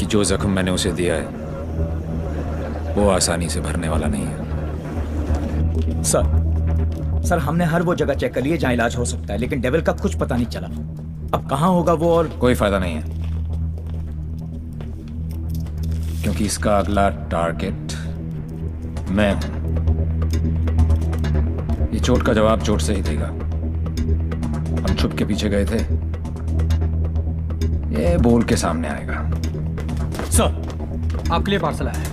कि जो जख्म मैंने उसे दिया है वो आसानी से भरने वाला नहीं है। सर हमने हर वो जगह चेक कर ली है जहाँ इलाज हो सकता है, लेकिन डेविल का कुछ पता नहीं चला। अब कहाँ होगा वो, और कोई फायदा नहीं है, क्योंकि इसका अगला टारगेट मैं हूं। ये चोट का जवाब चोट से ही देगा। हम छुप के पीछे गए थे, ये बोल के सामने आएगा। सर आपके लिए पार्सल आया है।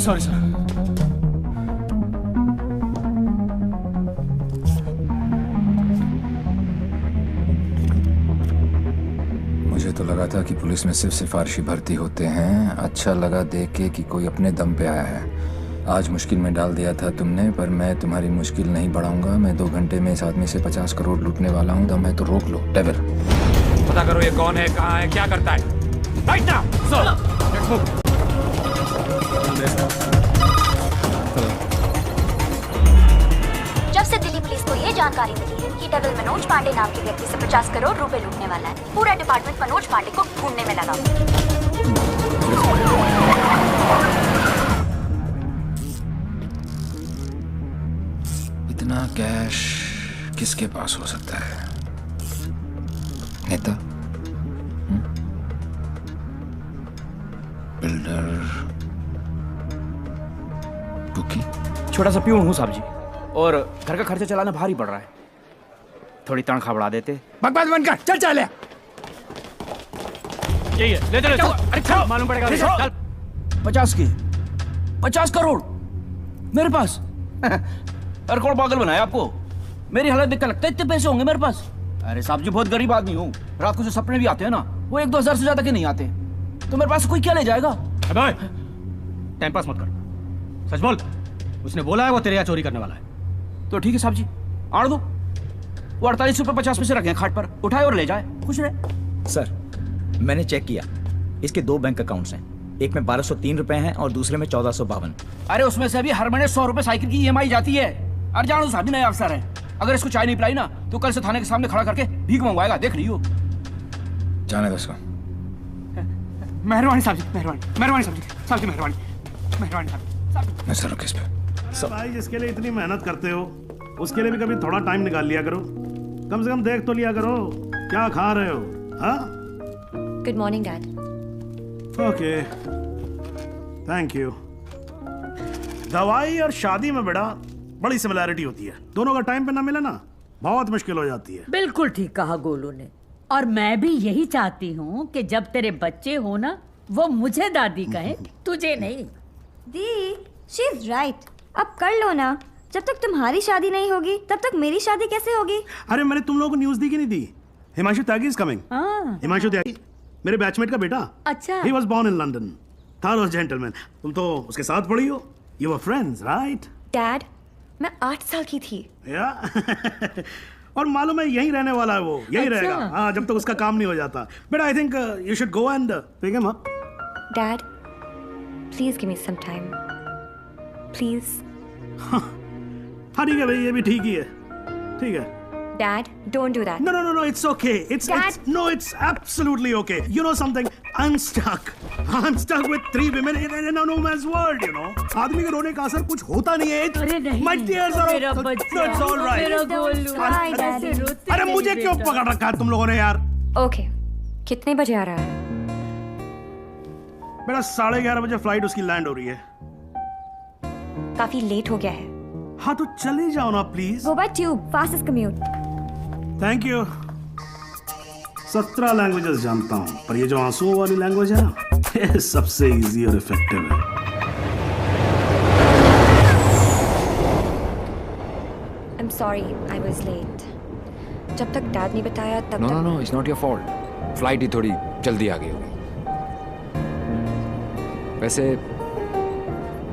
Sorry sir. मुझे तो लगा था कि पुलिस में सिर्फ सिफारिशी भर्ती होते हैं। अच्छा लगा देख के कि कोई अपने दम पे आया है। आज मुश्किल में डाल दिया था तुमने, पर मैं तुम्हारी मुश्किल नहीं बढ़ाऊंगा। मैं 2 घंटे में इस आदमी से 50 करोड़ लूटने वाला हूँ। दम है तो रोक लो। डेविल, पता करो ये कौन है, कहाँ है, क्या करता है। Right now sir. Let's move. जब से दिल्ली पुलिस को ये जानकारी मिली है कि डेविल मनोज पांडे नाम के व्यक्ति से 50 करोड़ रुपए लूटने वाला है, पूरा डिपार्टमेंट मनोज पांडे को ढूंढने में लगा। इतना कैश किसके पास हो सकता है? नेता, बिल्डर, बुकी? छोटा सा प्यून हूँ साहब जी, और घर का खर्चा चलाना भारी पड़ रहा है। थोड़ी तनख्वाह बढ़ा देते। बकवास बंद कर, चल चल। यही है, ले चलो। अरे चल, मालूम पड़ेगा। चल। 50 करोड़ मेरे पास। अरे कौन पागल बनाया आपको? मेरी हालत देखकर लगता है इतने पैसे होंगे मेरे पास। अरे साहब जी बहुत गरीब आदमी हूँ। रात को जो सपने भी आते हैं ना, वो 1-2 हजार से ज्यादा के नहीं आते। तो मेरे पास कोई क्या ले जाएगा? टाइम पास मत कर, सच बोल। उसने बोला है वो तेरे यहाँ चोरी करने वाला है। तो ठीक है साहब जी, आड़ दो। वो 48 रुपए 50 पैसे रखे हैं खाट पर, उठाए और ले जाए, खुश रहे। सर मैंने चेक किया, इसके 2 बैंक अकाउंट्स हैं। एक में 1203 रुपए हैं और दूसरे में 1452। अरे उसमें से अभी हर महीने 100 रुपए साइकिल की EMI जाती है। अरे जानो साहब जी नए अफसर है, अगर इसको चाय नहीं पिलाई ना तो कल से थाने के सामने खड़ा करके भीख मंगवाएगा, देख लियो। जाने दो उसको। मेहरबानी साहब जी, मेहरबानी साहब जी, साहब जी मेहरबानी, मेहरबानी साहब। नजर रखो इस पे। भाई जिसके लिए इतनी मेहनत करते हो उसके लिए भी कभी थोड़ा टाइम निकाल लिया करो। कम से कम देख तो लिया करो क्या खा रहे हो। हाँ, good morning dad. Okay, thank you. दवाई और शादी में बेटा बड़ी सिमिलैरिटी होती है। दोनों का टाइम पे ना मिले ना बहुत मुश्किल हो जाती है। बिल्कुल ठीक कहा गोलू ने, और मैं भी यही चाहती हूँ कि जब तेरे बच्चे हो ना, वो मुझे दादी कहे, तुझे नहीं। दी, शी इज राइट। अब कर लो ना। जब तक तुम्हारी शादी नहीं होगी तब तक मेरी शादी कैसे होगी? अरे मैंने तुम लोगों को न्यूज दी कि नहीं दी? हिमांशु त्यागी इज कमिंग। हिमांशु त्यागी मेरे बैचमेट का बेटा। अच्छा। He was born in London. Thorough gentleman. तुम तो उसके साथ पढ़ी हो। You were friends, right? Dad, मैं 8 साल की थी। Yeah. और मालूम है यहीं रहने वाला है वो, यहीं रहेगा। हाँ, जब तक उसका काम नहीं हो जाता। But I think you should go and pick him up. Dad, please give me some time, please. हाँ ठीक है भाई, ये भी ठीक ही है। ठीक है। Dad, don't do that. No, it's okay. It's absolutely okay. You know something? I'm stuck with 3 women in a no man's world, you know. आदमी के रोने का असर कुछ होता नहीं है। अरे नहीं, My tears are मेरा बच्चा, no, it's all right. मेरा गोलू, ऐसे रोते अरे नहीं मुझे क्यों बेटा। पकड़ रखा है तुम लोगों ने यार? Okay, कितने बजे आ रहा है? मेरा 11:30 बजे फ्लाइट उसकी लैंड हो रही है। काफी लेट हो गया है। हाँ तो चले जाओ ना please. Go by tube, fastest commute. Thank you. 17 languages जानता हूँ, पर ये जो आंसुओं वाली लैंग्वेज है ना, ये सबसे इजी और इफेक्टिव है। I'm sorry, I was late. जब तक डैड नहीं बताया तब तक। No, it's not your fault. Flight ही थोड़ी जल्दी आ गई होगी। वैसे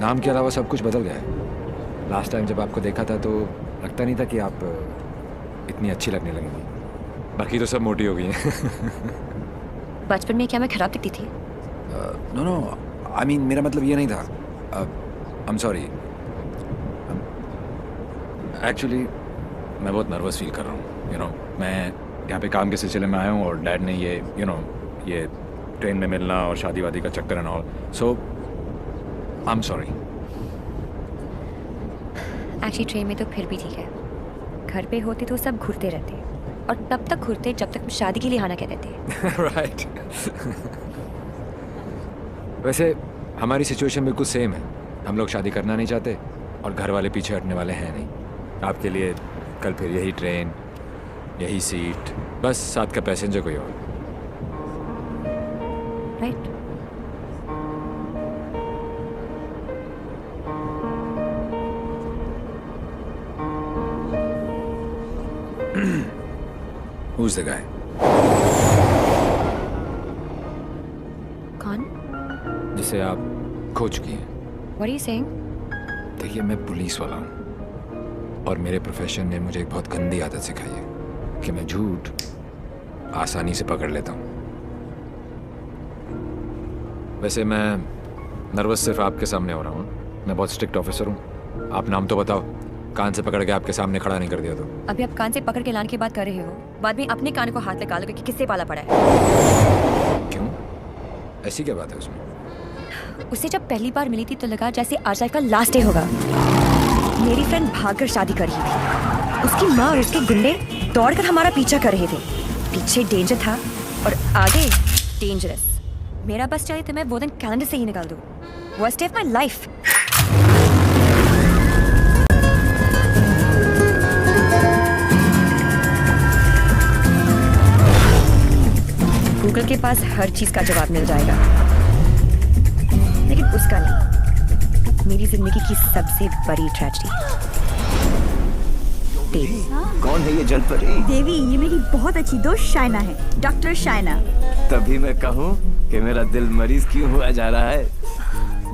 नाम के अलावा सब कुछ बदल गया है। लास्ट टाइम जब आपको देखा था तो लगता नहीं था कि आप इतनी अच्छी लगने लगेंगी। बाकी तो सब मोटी हो गई हैं। बचपन में क्या मैं खराब दिखती थी? नो नो, आई मीन मेरा मतलब ये नहीं था। I am sorry. एक्चुअली मैं बहुत नर्वस फील कर रहा हूँ। यू नो, मैं यहाँ पे काम के सिलसिले में आया हूँ और डैड ने ये ये ट्रेन में मिलना और शादी वादी का चक्कर and all, so I am sorry. Actually train में तो फिर भी ठीक है, घर पे होते तो सब घूरते रहते और तब तक घूरते जब तक शादी के लिए हाँ ना कहते थे। राइट। वैसे हमारी सिचुएशन बिल्कुल सेम है। हम लोग शादी करना नहीं चाहते और घर वाले पीछे हटने वाले हैं नहीं। आपके लिए कल फिर यही ट्रेन, यही सीट, बस साथ का पैसेंजर कोई और। राइट। Who's the guy? कौन? जिसे आप खो चुकी हैं। What are you saying? देखिए, मैं पुलिस वाला हूँ और मेरे प्रोफेशन ने मुझे एक बहुत गंदी आदत सिखाई है कि मैं झूठ आसानी से पकड़ लेता हूँ। वैसे मैं नर्वस सिर्फ आपके सामने हो रहा हूँ। मैं बहुत स्ट्रिक्ट ऑफिसर हूँ। आप नाम तो बताओ, कान से पकड़ के आपके सामने खड़ा नहीं कर दिया तो। अभी आप कान से पकड़ के लाने की बात कर रहे हो, बाद में अपने कान को हाथ लगा लोगे कि किससे पाला पड़ा है। क्यों? ऐसी क्या बात है उसमें? उससे जब पहली बार मिली थी तो लगा जैसे आज का लास्ट डे होगा। मेरी फ्रेंड भागकर शादी कर रही थी, उसकी माँ और उसके गुंडे दौड़कर हमारा पीछा कर रहे थे। पीछे डेंजर था और आगे डेंजरस। मेरा बस चले तो मैं वो दिन कैलेंडर से ही निकाल दूँ। Worst day of my life. Google के पास हर चीज का जवाब मिल जाएगा, लेकिन उसका नहीं। मेरी जिंदगी की सबसे बड़ी ट्रेजेडी। देवी। कौन है ये जलपरी? देवी, ये मेरी बहुत अच्छी दोस्त शाइना है, डॉक्टर शाइना। तभी मैं कहूँ कि मेरा दिल मरीज क्यों हुआ जा रहा है।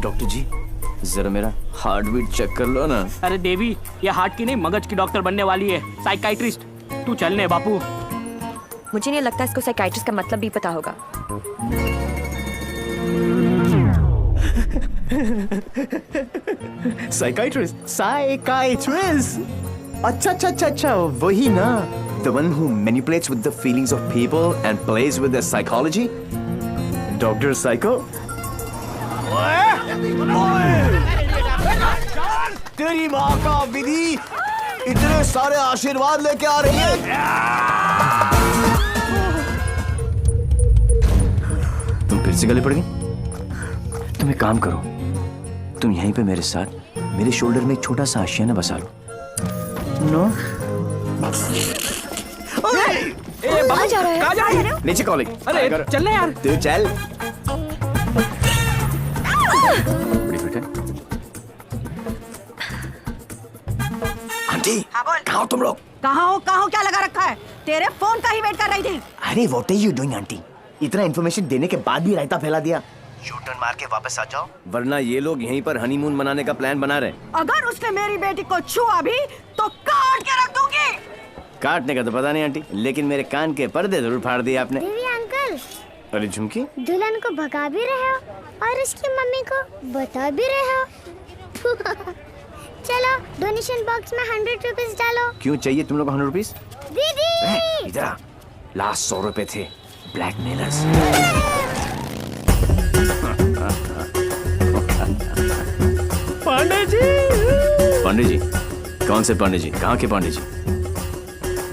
डॉक्टर जी, जरा मेरा हार्ट बीट चेक कर लो ना। अरे देवी, ये हार्ट की नहीं मगज की डॉक्टर बनने वाली है, साइकाइट्रिस्ट। तू चलने बापू। मुझे नहीं लगता इसको साइकाइट्रिस्ट का मतलब भी पता होगा। साइकाइट्रिस्ट। अच्छा, वही ना। The one who manipulates with the feelings of people and plays with their psychology. Dr. Psycho. तेरी माँ का विधि इतने सारे आशीर्वाद लेके आ रही है। तुम फिर से गले पड़ गई? तुम एक काम करो, तुम यहीं पे मेरे साथ मेरे शोल्डर में एक छोटा सा आशियाना बसा लो। नो? कहाँ जा रहा है? नीचे कॉलिंग। अरे चल यार। तू चल। बड़ी फिट है। आंटी, कहाँ हो तुम लोग? कहाँ हो क्या लगा रखा है? तेरे फोन का ही वेट कर रही थी। अरे what are you doing aunty? इतना इन्फॉर्मेशन देने के बाद भी रायता फैला दिया। यू टर्न मार के वापस आ जाओ, वरना ये लोग यहीं पर हनीमून मनाने का प्लान बना रहे। अगर उसने मेरी बेटी को छुआ भी तो काट के रख दूंगी। काटने का तो पता नहीं आंटी, लेकिन मेरे कान के पर्दे जरूर फाड़ दिए आपने। देवी अंकल, अरे झुमकी, दुल्हन को भगा भी रहे हो और उसकी मम्मी को बता भी रहे हो। चलो डोनेशन बॉक्स में 100 रुपीस डालो। क्यों चाहिए तुम लोग 100 रुपीस? दीदी इधर आ, लास्ट 100 रुपए थे ब्लैकमेलर्स। पांडे जी, कौन से पांडे जी? कहाँ के पांडे जी?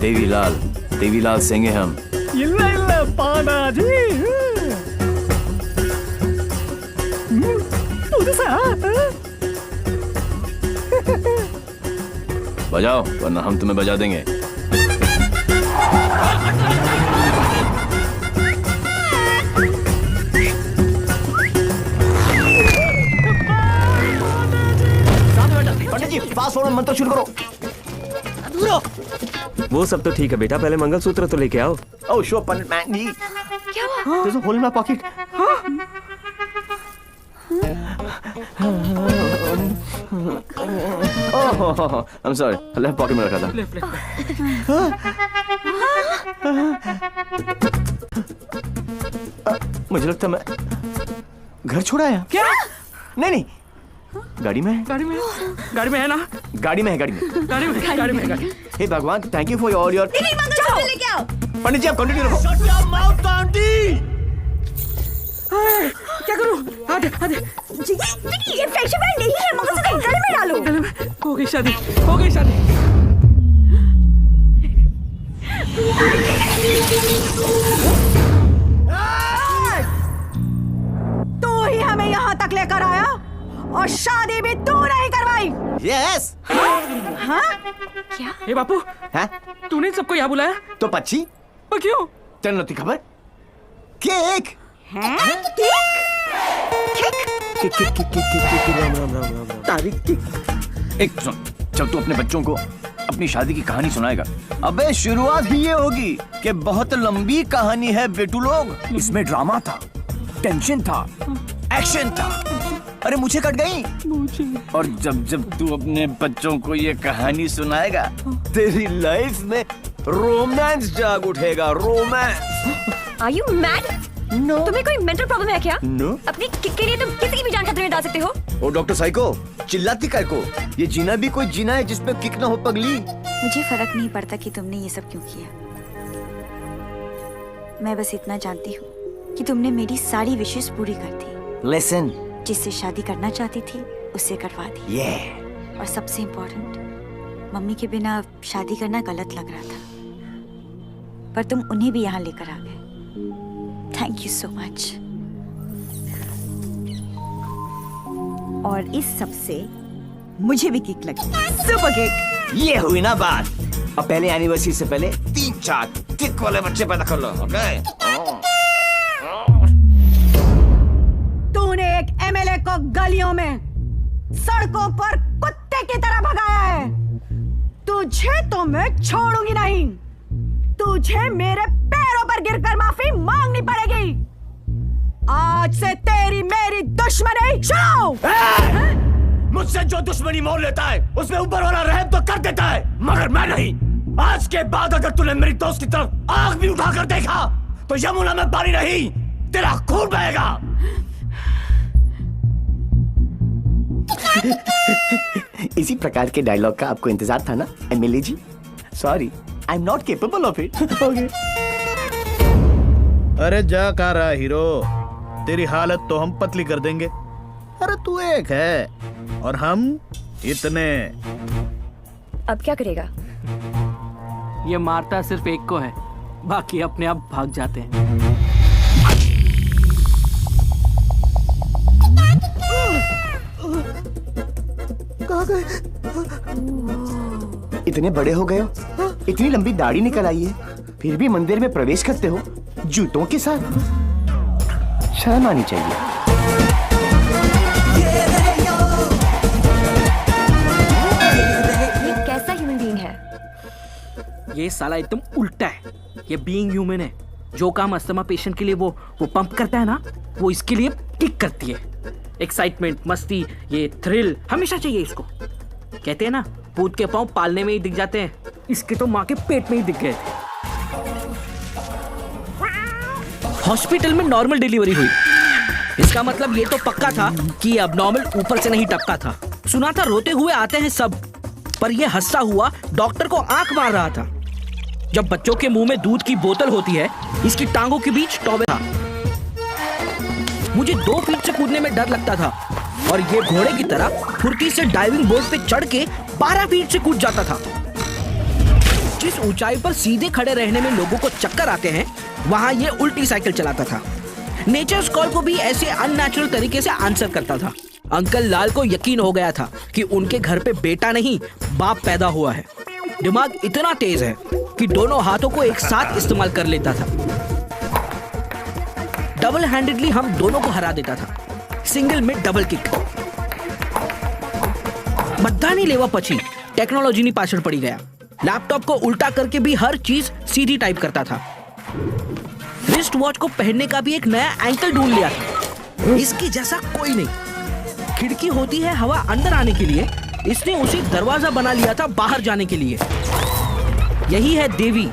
देवीलाल सिंह है हम। इल्ला पांडा जी। बजाओ, वरना हम तुम्हें बजा देंगे। पंडित जी, फास्ट फॉरवर्ड मंत्र शुरू करो। वो सब तो ठीक है बेटा, पहले मंगलसूत्र तो लेके आओ। ओह श्योर पंडित मैन जी। क्या हुआ? There's a hole in my pocket. I'm sorry, left pocket में रखा था। मुझे लगता मैं घर छोड़ आया। क्या? नहीं, गाड़ी में है। गाड़ी में है ना? गाड़ी में है। हे भगवान, thank you for all your. लेके आओ। पंडित जी आप कंटिन्यू रखो। क्या करूं? आधे ये फ्रेंडशिप बैंड नहीं है, मंगलसूत्र गले में डालो। हो गई शादी। तू ही हमें यहाँ तक लेकर आया और शादी भी तू नहीं करवाई। यस। हाँ? क्या? ए बापू, हैं? तूने सबको यहाँ बुलाया? तो पक्षी? और क्यों? तेरे नती खबर? केक। हैं? केक? तारीख केक। एक सुन, जब तू अपने बच्चों को अपनी शादी की कहानी सुनाएगा, अबे शुरुआत ही ये होगी कि बहुत लंबी कहानी है बेटू लोग। इसमें ड्रामा था, टेंशन था, एक्शन था। अरे मुझे कट गई। और जब तू अपने बच्चों को ये कहानी सुनाएगा, तेरी लाइफ में रोमांस जाग उठेगा। Romance. Are you mad? No. तुम्हें कोई मेंटल प्रॉब्लम है क्या? No. अपनी किक के लिए तुम किसी की भी जान खतरे में डाल सकते हो। ओ डॉक्टर साइको, चिल्लाती काय को? ये जीना भी कोई जीना है जिसपे किक ना हो पगली। मुझे फर्क नहीं पड़ता कि तुमने ये सब क्यों किया। मैं बस इतना जानती हूँ कि तुमने मेरी सारी विशेष पूरी कर दी। Listen. जिससे शादी करना चाहती थी उससे करवा दी। Yeah. और सबसे इम्पोर्टेंट, मम्मी के बिना शादी करना गलत लग रहा था, पर तुम उन्हें भी यहाँ लेकर आ गए। Thank you so much. और इस सब से मुझे भी किक लगी। Super kick. ये हुई ना बात। अब पहले एनिवर्सरी से पहले 3-4 किक वाले बच्चे पैदा कर लो, ओके? तूने एक एमएलए को गलियों में, सड़कों पर कुत्ते की तरह भगाया है। तुझे तो मैं छोड़ूंगी नहीं। तुझे मेरे पैरों पर गिरकर माफी मांगनी पड़ेगी। आज से तेरी मेरी दुश्मनी शुरू। मुझसे जो दुश्मनी मोल लेता है उसमें ऊपर वाला रहम तो कर देता है, मगर मैं नहीं। आज के बाद अगर तूने मेरी दोस्त की तरफ आंख भी उठाकर देखा तो यमुना में पानी नहीं, तेरा खून बहेगा। इसी प्रकार के डायलॉग का आपको इंतजार था ना MLA ji? Sorry, I am not capable of it. अरे जा कहाँ रहा हीरो, तेरी हालत तो हम पतली कर देंगे। अरे तू एक है और हम इतने। अब क्या करेगा? ये मारता सिर्फ एक को है, बाकी अपने आप भाग जाते हैं। कहाँ गए? इतने बड़े हो गए हो, इतनी लंबी दाढ़ी निकल आई है, फिर भी मंदिर में प्रवेश करते हो जूतों के साथ। शर्म आनी चाहिए। ये कैसा ह्यूमन बीइंग है? ये साला एकदम उल्टा है। ये बीइंग ह्यूमन है। जो काम अस्थमा पेशेंट के लिए वो पंप करता है ना, वो इसके लिए किक करती है। एक्साइटमेंट, मस्ती, ये थ्रिल हमेशा चाहिए इसको। कहते हैं ना, भूत के पांव पालने में ही दिख जाते हैं। इसके तो माँ के पेट में ही दिख गए थे। हॉस्पिटल में नॉर्मल डिलीवरी हुई। इसका मतलब ये तो पक्का था कि अब नॉर्मल ऊपर से नहीं टपका था। सुना था रोते हुए आते हैं सब, पर ये हंसता हुआ डॉक्टर को आंख मार रहा था। जब बच्चों के मुंह में दूध की बोतल होती है, इसकी टांगों के बीच टॉवेल था। मुझे 2 फीट से कूदने में डर लगता था और ये घोड़े की तरह फुर्ती से डाइविंग बोर्ड पे चढ़ के 12 फीट से कूद जाता था। जिस ऊंचाई पर सीधे खड़े रहने में लोगों को चक्कर आते हैं, वहां ये उल्टी साइकिल चलाता था। नेचर्स कॉल को भी ऐसे अननेचुरल तरीके से आंसर करता था। अंकल लाल को यकीन हो गया था कि उनके घर पे बेटा नहीं बाप पैदा हुआ है। दिमाग इतना तेज है कि दोनों हाथों को एक साथ इस्तेमाल कर लेता था। डबल हैंडेडली हम दोनों को हरा देता था। सिंगल में डबल किक। बद्दानी लेवा पची टेक्नोलॉजी नहीं पाछड़ पड़ी गया। लैपटॉप को उल्टा करके भी हर चीज सीधी टाइप करता था। रिस्ट वॉच को पहनने का भी एक नया एंकल ढूंढ लिया था। इसके जैसा कोई नहीं। खिड़की होती है हवा अंदर आने के लिए, इसने उसे दरवाजा बना लिया था बाहर जाने के लिए। यही है देवी।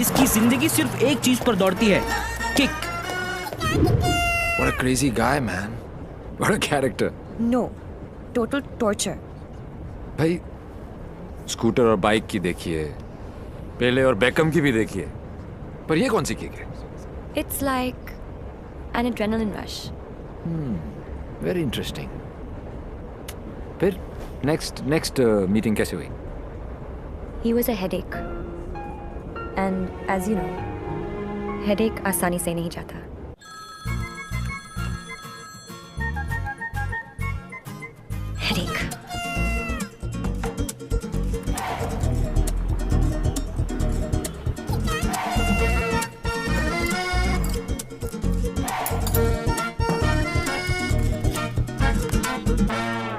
इसकी जिंदगी सिर्फ एक चीज पर दौड़ती है, kick. What a crazy guy, man. What a character. No, total torture. भाई स्कूटर और बाइक की देखिए, पेले और बेकम की भी देखिए, पर ये कौन सी किक है? It's like an adrenaline rush. Very interesting. फिर नेक्स्ट मीटिंग कैसे हुई? He was a headache. And as you know, headache आसानी से नहीं जाता। Headache.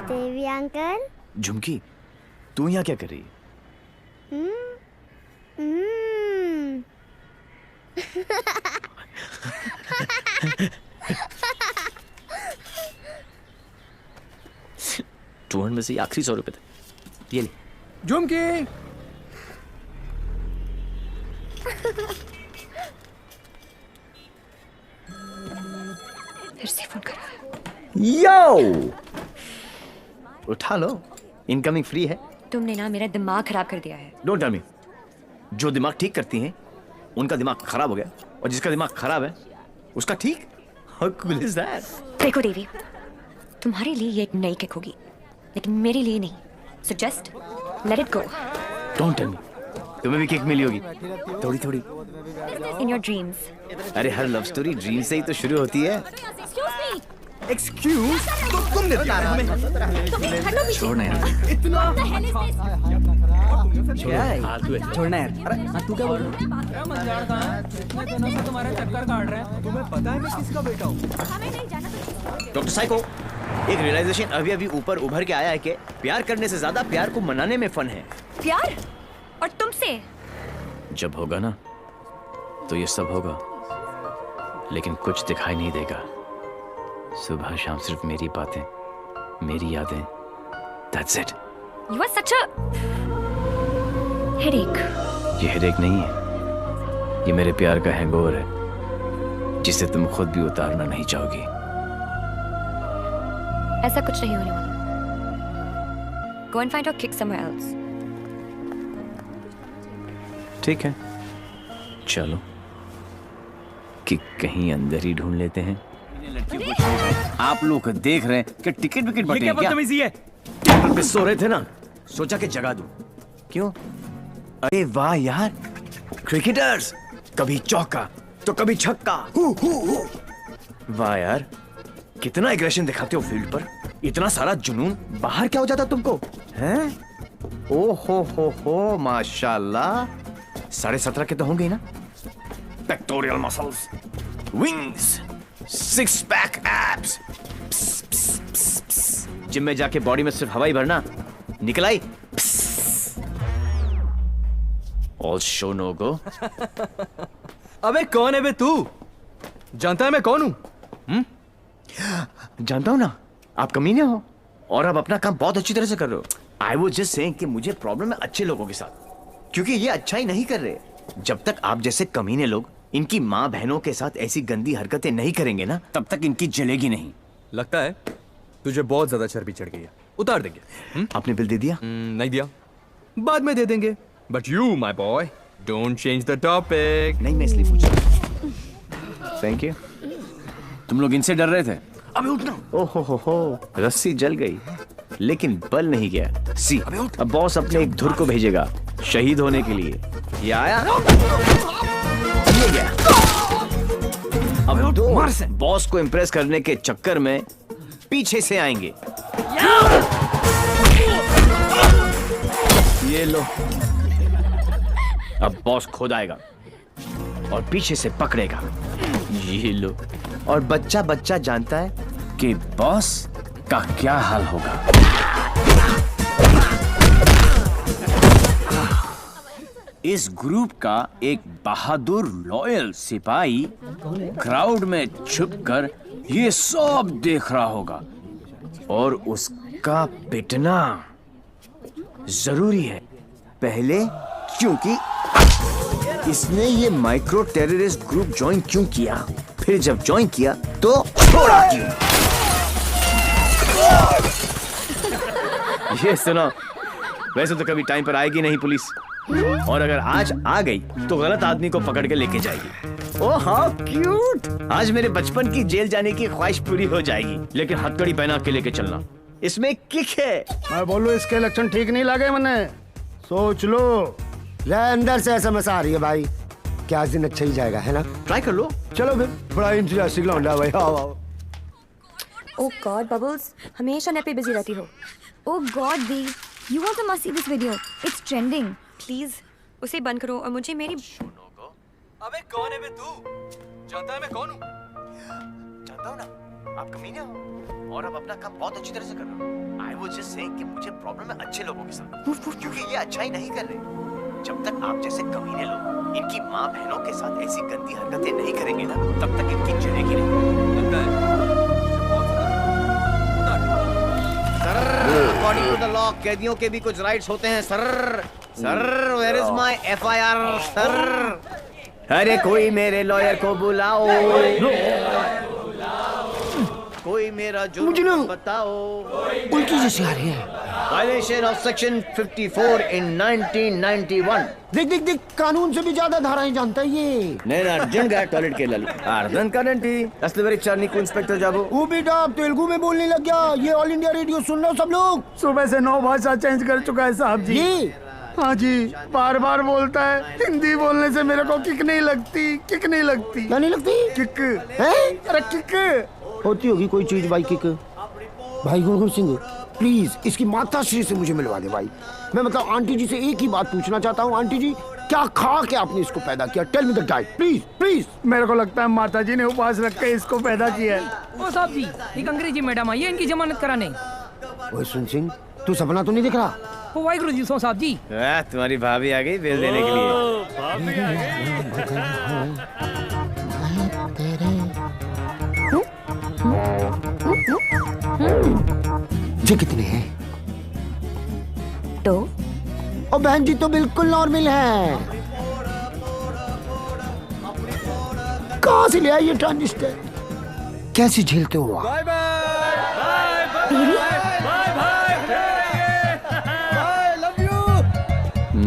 देवी अंकल। झुमकी, तू यहाँ क्या कर रही है? टूहन में से आखिरी 100 रुपए थे, ये ले। झुमकी, फिर से फोन करा। यो, उठा लो, इनकमिंग फ्री है। तुमने ना मेरा दिमाग खराब कर दिया है। Don't tell me. जो दिमाग ठीक करती हैं उनका दिमाग खराब हो गया, और जिसका दिमाग खराब है उसका ठीक। How cool is that? देखो देवी, तुम्हारे लिए ये एक नई किक होगी, लेकिन मेरे लिए नहीं। So just let it go. Don't tell me. तुम्हें भी किक मिली होगी थोड़ी थोड़ी। In your dreams. अरे हर लव स्टोरी ड्रीम से ही तो शुरू होती है। एक्सक्यूज, तो तुमने दिया हमें। छोड़ना यार। छोड़ना यार। अरे तू क्या बोल रहा है? तुम्हारे चक्कर काट रहे हैं। तुम्हें पता है मैं किसका बेटा हूँ? डॉक्टर साइको, एक रियलाइजेशन अभी अभी ऊपर उभर के आया है कि प्यार करने से ज्यादा प्यार को मनाने में फन है। प्यार? और तुमसे? जब होगा ना तो ये सब होगा, लेकिन कुछ दिखाई नहीं देगा। सुबह शाम सिर्फ मेरी बातें, मेरी यादें। That's it. You are such a headache. ये हेडेक नहीं है, ये मेरे प्यार का हैंगओवर है, जिसे तुम खुद भी उतारना नहीं चाहोगी। ऐसा कुछ नहीं होने वाला। Go and find your kick somewhere else. ठीक है, चलो किक कहीं अंदर ही ढूंढ लेते हैं। आप लोग देख रहे हैं कि टिकट विकेट बटे क्या? बदतमीजी है। टेबल पे सो रहे थे ना, सोचा कि जगा दूं। क्यों? अरे वाह यार, क्रिकेटर्स कभी चौका तो कभी छक्का। वाह यार, कितना एग्रेशन दिखाते हो फील्ड पर, इतना सारा जुनून। बाहर क्या हो जाता तुमको, हैं? ओ हो, माशाल्लाह। 17.5 के तो होंगे ही ना। Pectoral muscles, wings, 6 pack abs. Gym में जाके बॉडी में सिर्फ हवा ही भरना, निकल आई। ऑल शो नो गो। अबे कौन है बे तू? जानता है मैं कौन हूँ? जानता हूं ना, आप कमीने हो और आप अपना काम बहुत अच्छी तरह से कर रहे हो। आई वाज जस्ट सेइंग कि मुझे प्रॉब्लम है अच्छे लोगों के साथ, क्योंकि ये अच्छा ही नहीं कर रहे। जब तक आप जैसे कमीने लोग इनकी माँ बहनों के साथ ऐसी गंदी हरकतें नहीं करेंगे ना, तब तक इनकी जलेगी नहीं। लगता है तुझे बहुत ज्यादा चर्बी चढ़ गई है। उतार देंगे। आपने बिल दे दिया? नहीं दिया, बाद में दे देंगे। But you my boy don't change the topic. नहीं, मैं इसलिए पूछ रहा। Thank you. तुम लोग इनसे डर रहे थे? अबे उठना। ओहो हो, रस्सी जल गई लेकिन बल नहीं गया। सी, अब बॉस अपने एक धुर को भेजेगा शहीद होने के लिए। ये आया, ये गया। अब दो बॉस को इम्प्रेस करने के चक्कर में पीछे से आएंगे। ये लो। अब बॉस खुद आएगा और पीछे से पकड़ेगा। ये लो। और बच्चा बच्चा जानता है कि बॉस का क्या हाल होगा। इस ग्रुप का एक बहादुर लॉयल सिपाही क्राउड में छुपकर ये सब देख रहा होगा और उसका पिटना जरूरी है। पहले क्योंकि इसने ये माइक्रो टेररिस्ट ग्रुप ज्वाइन क्यों किया, फिर जब ज्वाइन किया तो छोड़ा क्यों। ये सुनो, वैसे तो कभी टाइम पर आएगी नहीं पुलिस, और अगर आज आ गई तो गलत आदमी को पकड़ के लेके जाएगी। ओह हाउ क्यूट, आज मेरे बचपन की जेल जाने की ख्वाहिश पूरी हो जाएगी। लेकिन हथकड़ी पहना के लेके चलना, इसमें किक है। मैं बोलूं इसके लक्षण ठीक नहीं लगे मैंने, सोच लो। अंदर से SMS आ रही है भाई, क्या दिन अच्छा ही जाएगा, है ना? ट्राई कर लो। चलो फिर, बड़ा इंटरेस्टिंग लौंडा भाई। आओ आओ। ओह गॉड बबल्स, हमेशा नेट पे बिजी रहती हो। Oh God, Dee, you also must see this video. It's trending. Please उसे बंद करो और मुझे मेरी अबे कौन है बे तू? जानता है मैं कौन हूँ? जानता हूँ ना, आप कमीने हो और आप अपना काम बहुत अच्छी तरह से कर रहे हो। I was just saying कि मुझे प्रॉब्लम है अच्छे लोगों के साथ, क्योंकि ये अच्छा ही नहीं कर रहे। जब तक आप जैसे कमीने लोग इनकी माँ बहनों के साथ ऐसी गंदी हरकतें नहीं करेंगे ना, तब तक इनकी जलेगी नहीं। लगता है अकॉर्डिंग टू द लॉ कैदियों के भी कुछ राइट्स होते हैं sir. Sir where is my FIR sir? अरे कोई मेरे लॉयर को बुलाओ, कोई मेरा जुर्म बताओ। उल्टी जैसी आ रही है। Violation of section 54 in 1991। देख कानून से भी ज्यादा धाराएं जानता है ये। నేను అర్జున్గా టాయిలెట్కి వెళ్ళాలి, అర్థం కాదండి అసలు వెరీ నీకు ఇన్స్పెక్టర్ జాబు। वो बेटा आप तेलुगु में बोलने लग गया। ये ऑल इंडिया रेडियो सुन रहे हो सब लोग? सुबह से 9 भाषा चेंज कर चुका है साहब जी। ये हाँ जी, बार बार बोलता है। हिंदी बोलने से मेरे को किक नहीं लगती, किक नहीं लगती। क्या नहीं लगती? किक है? अरे किक होती होगी कोई चीज भाई। किक भाई गुरु सिंह प्लीज इसकी माता श्री से मुझे मिलवा दे भाई। मैं मतलब आंटी जी से एक ही बात पूछना चाहता हूँ। आंटी जी क्या खा के आपने इसको पैदा किया? Tell me the diet please please. मेरे को लगता है माता जी ने उपवास रख के इसको पैदा किया है। ओ साहब जी, एक अंग्रेजी मैडम आई है इनकी जमानत कराने। ओए सुन सिंह, तू सपना तो नहीं दिख रहा? ओ वाहिगुरु जी, सो साहब जी। तुम्हारी भाभी आ गई बिल देने के लिए। ये कितने हैं? 2। और बहन जी तो बिल्कुल नॉर्मल है। कहाँ से ले आई ये ट्रांजिस्टर? कैसे झेलते हो आप?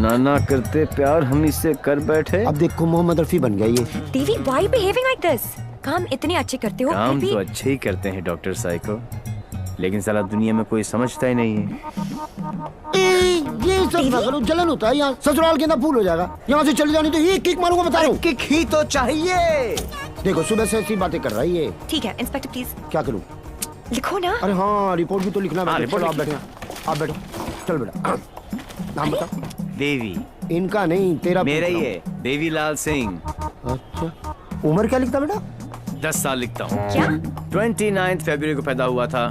नाना करते प्यार हम इससे कर बैठे। अब देखो मोहम्मद रफी बन गया ये। देवी व्हाई बिहेविंग लाइक दिस? काम इतने अच्छे करते हो। काम तो अच्छे ही करते हैं डॉक्टर साइको, लेकिन साला दुनिया में कोई समझता ही नहीं है। ये सब ना करो, जलन होता है यहाँ। ससुराल के अंदर फूल हो जाएगा। यहाँ से चली जानी तो ये किक मारूंगा, बता रहा हूँ। किक ही तो चाहिए। देखो सुबह से ऐसी बातें कर रहा है ये। ठीक है इंस्पेक्टर प्लीज। क्या करूँ? लिखो ना। अरे हाँ, रिपोर्ट भी तो लिखना है। रिपोर्ट आप बैठे, आप बैठो। चल बेटा नाम बता। देवी। इनका नहीं तेरा। मेरा ही है, देवीलाल सिंह। अच्छा, उम्र क्या लिखता बेटा? 10 साल लिखता हूँ। क्या? 29 फरवरी को पैदा हुआ था।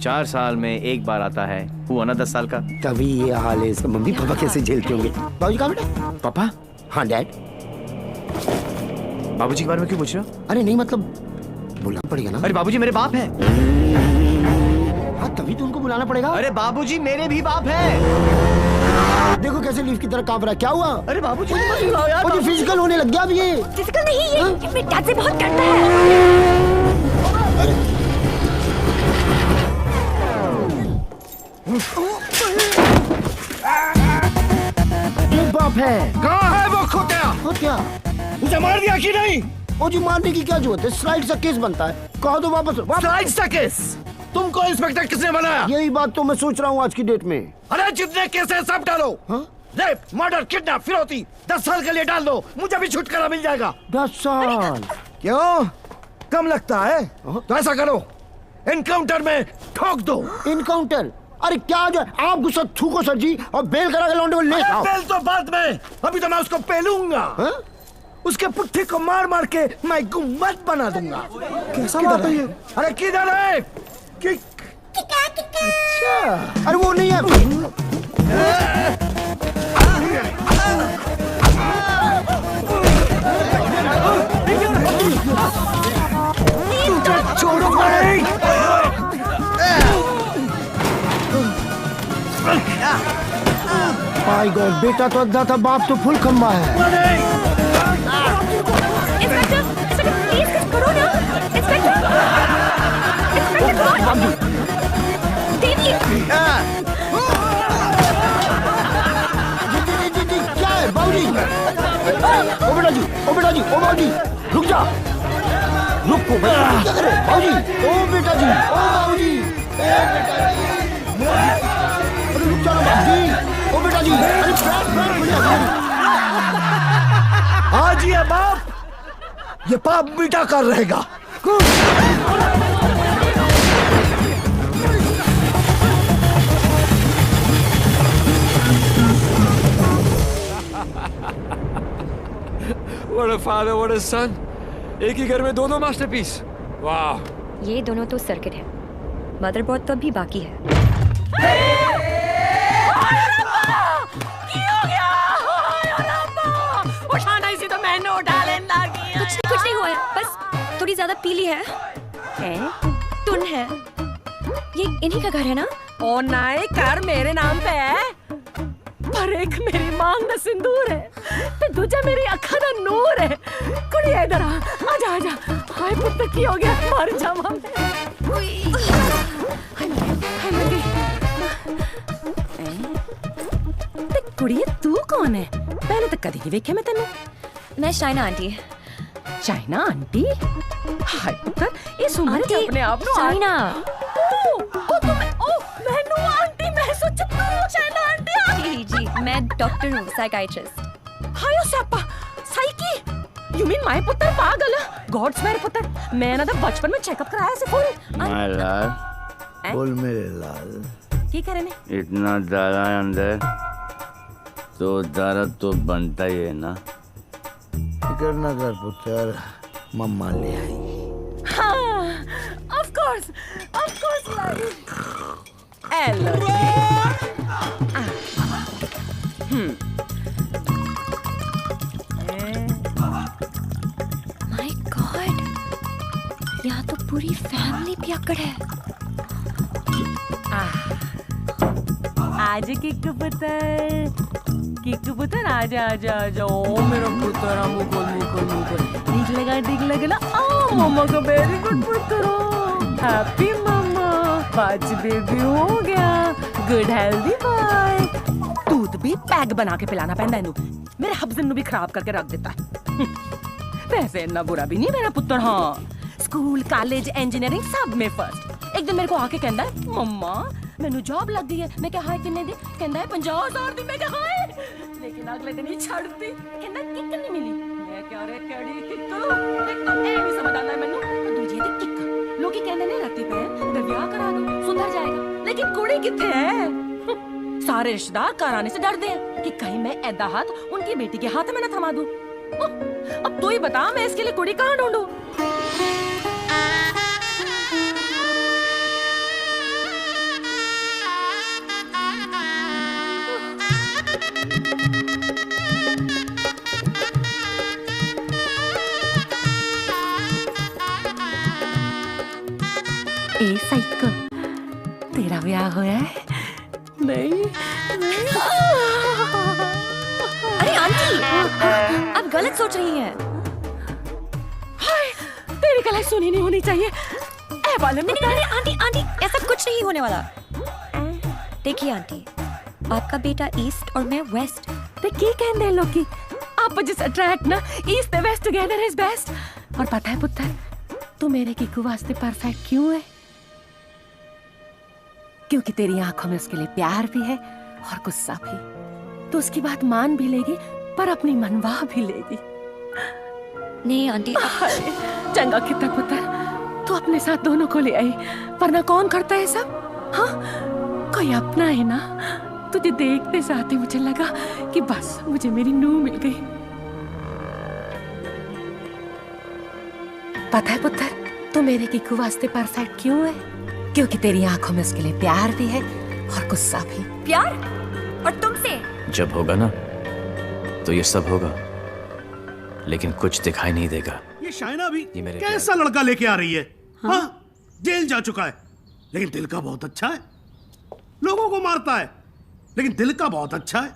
4 साल में एक बार आता है। हुआ ना 10 साल का। तभी ये हाल है इसका। मम्मी पापा कैसे झेलते होंगे? बाबूजी कहाँ बेटा? पापा? हाँ डैड। बाबूजी के बारे में क्यों पूछ रहे हो? अरे नहीं मतलब बुलाना पड़ेगा ना। अरे बाबूजी मेरे बाप है। हाँ तभी तो उनको बुलाना पड़ेगा। अरे बाबूजी मेरे भी बाप है। देखो कैसे लीफ की तरह कांप रहा है। क्या हुआ? अरे बाबूजी मुझे फिजिकल होने लग गया अब ये। फिजिकल नहीं, ये मेरे डैड से बहुत डरता है। ये बाप है। कहाँ है वो खोटिया? खोटिया उसे मार दिया कि नहीं? ओ जी मारने की क्या जरूरत है? स्लाइड सा केस बनता है। कहो तो वापस। स्लाइड सा केस? तुमको इंस्पेक्टर किसने बनाया? यही बात तो मैं सोच रहा हूँ आज की डेट में। अरे जितने केस है सब डालो। रेप, मर्डर, किडनैप, फिरौती 10 साल के लिए डाल दो। मुझे भी छुटकारा मिल जाएगा। 10 साल? क्यों कम लगता है? तो ऐसा करो, एनकाउंटर में ठोक दो। एनकाउंटर? अरे क्या जो आप गुस्सा थूको सर जी और बेल करा के लौंडे को ले आओ। बेल तो बाद में, अभी तो मैं उसको पेलूंगा। उसके पुट्ठे को मार मार के मैं गुम्बद बना दूंगा। कैसा बात है ये? अरे किधर है? किक। अच्छा, अरे वो नहीं है। छोड़ो माय गॉड, बेटा तो अद्धा था, बाप तो फुल खम्बा है। इंस्पेक्टर, प्लीज कुछ करो ना। इंस्पेक्टर, क्या है बाबूजी? ओ बेटा जी, ओ बेटा जी, ओ बाबूजी, रुक जा, रुको बेटा, क्या करे बाबूजी? ओ बेटा जी, ओ बाबूजी, ए बेटा जी, अरे रुक जा ना बाबूजी, ओ बेटा जी, अरे फ्लैट खुल जा। आज ये बाप, ये पाप बेटा कर रहेगा। What a father, what a son. एक ही घर में दोनों मास्टरपीस। वाह। ये दोनों तो सर्किट है, मदरबोर्ड तो अभी बाकी है। कुछ नहीं हुआ है, बस थोड़ी ज्यादा पीली है। टुन है, ये इन्हीं का घर है ना? ओ नाई, घर मेरे नाम पे है, पर एक मेरी मांग दा सिंदूर है, ते दूजा मेरी अखा दा नूर है। कुड़ी इधर आ, आजा आजा। हाय पुत्र की हो गया, मर जावा मैं। ते कुड़ी तू कौन है? पहले तो कदी नहीं वेखे मैं तेनू। मैं शाइना आंटी। China aunty? हाय पुत्र, इस उम्र च अपने आप नु चाइना। मैनू आंटी, मैं सोचा तू चाइना आंटी। जी जी, मैं डॉक्टर हूँ, साइकाइट्रिस्ट। हाय सप्पा, साइकी? यू मीन माय पुत्र पागल? गॉड्स मेरे पुत्र, मैं ना तो बचपन में चेकअप कराया से फुल। माय लाल, बोल मेरे लाल। की करे ने? इतना ज्यादा अंदर तो दर्द तो बनता ही है ना। फिकर न कर पुत्र, मम्मा ले आई। हाँ, of course Lali. Hello my God, यहाँ तो पूरी फैमिली पियक्कड़ है। आज किक्कू पुत्र आजा आजा आजा। ओ मेरा पुत्र, मुकुल ठीक लगा ना। ओ मम्मा का वेरी गुड पुत्र, हैप्पी मम्मा, आज बेबी हो गया, गुड हेल्दी बॉय। दूध भी पैक बना के पिलाना पैंदा है, मेरे हब्जन नु भी खराब करके रख देता है। वैसे इतना बुरा भी नहीं मेरा पुत्र। हाँ, स्कूल कॉलेज इंजीनियरिंग सब में फर्स्ट। एक दिन मेरे को आके कहता है, मम्मा मैनू जॉब लग गई है। मैं क्या हाय किन्ने दी? कहता है 50,000 दी। मैं क्या हाय, लेकिन अगले दिन ही छड़ दी। कहता किक नहीं मिली। मैं क्या रे केड़ी किक, एक तो ए नहीं समझ आता है मैनू, दूजी दी किक। लोग ही कहने नहीं रखती पे ते ब्याह करा दो, सुधर जाएगा। लेकिन कुड़ी किथे है? सारे रिश्तेदार घर आने से डरते हैं कि कहीं मैं ऐदा हाथ उनकी बेटी के हाथ में न थमा दूं। अब तू ही बता, मैं इसके लिए कुड़ी कहाँ ढूंढूं? ए साइको, तेरा ब्याह हुआ है? नहीं। अरे आंटी, आप गलत सोच रही हैं। हाय, तेरी गलत सुनी नहीं होनी चाहिए। ए वाले में नहीं, आंटी आंटी, ऐसा कुछ नहीं होने वाला। देखिए आंटी, आपका बेटा ईस्ट और मैं वेस्ट। ते की कहंदे हैं लोग की आप जिस अट्रैक्ट ना ईस्ट ते वेस्ट टुगेदर इज बेस्ट। और पता है पुत्र, तू मेरे किकू वास्ते परफेक्ट क्यों है? क्योंकि तेरी आंखों में उसके लिए प्यार भी है और गुस्सा भी। तो उसकी बात मान भी लेगी, पर अपनी मनवा भी लेगी। नहीं आंटी, चंगा कितना पुत्र, तू अपने साथ दोनों को ले आई, वरना कौन करता है सब? हाँ, कोई अपना है ना। तुझे देखते साथ ही मुझे लगा कि बस मुझे मेरी नूह मिल गई। पता है पुत्र, तू मेरे किकू वास्ते परफेक्ट क्यों है? क्योंकि तेरी आंखों में उसके लिए प्यार भी है और गुस्सा भी। प्यार? और तुमसे? जब होगा ना तो ये सब होगा, लेकिन कुछ दिखाई नहीं देगा। ये शाइना भी कैसा लड़का लेके आ रही है? हाँ, जेल जा चुका है, लेकिन दिल का बहुत अच्छा है। लोगों को मारता है, लेकिन दिल का बहुत अच्छा है।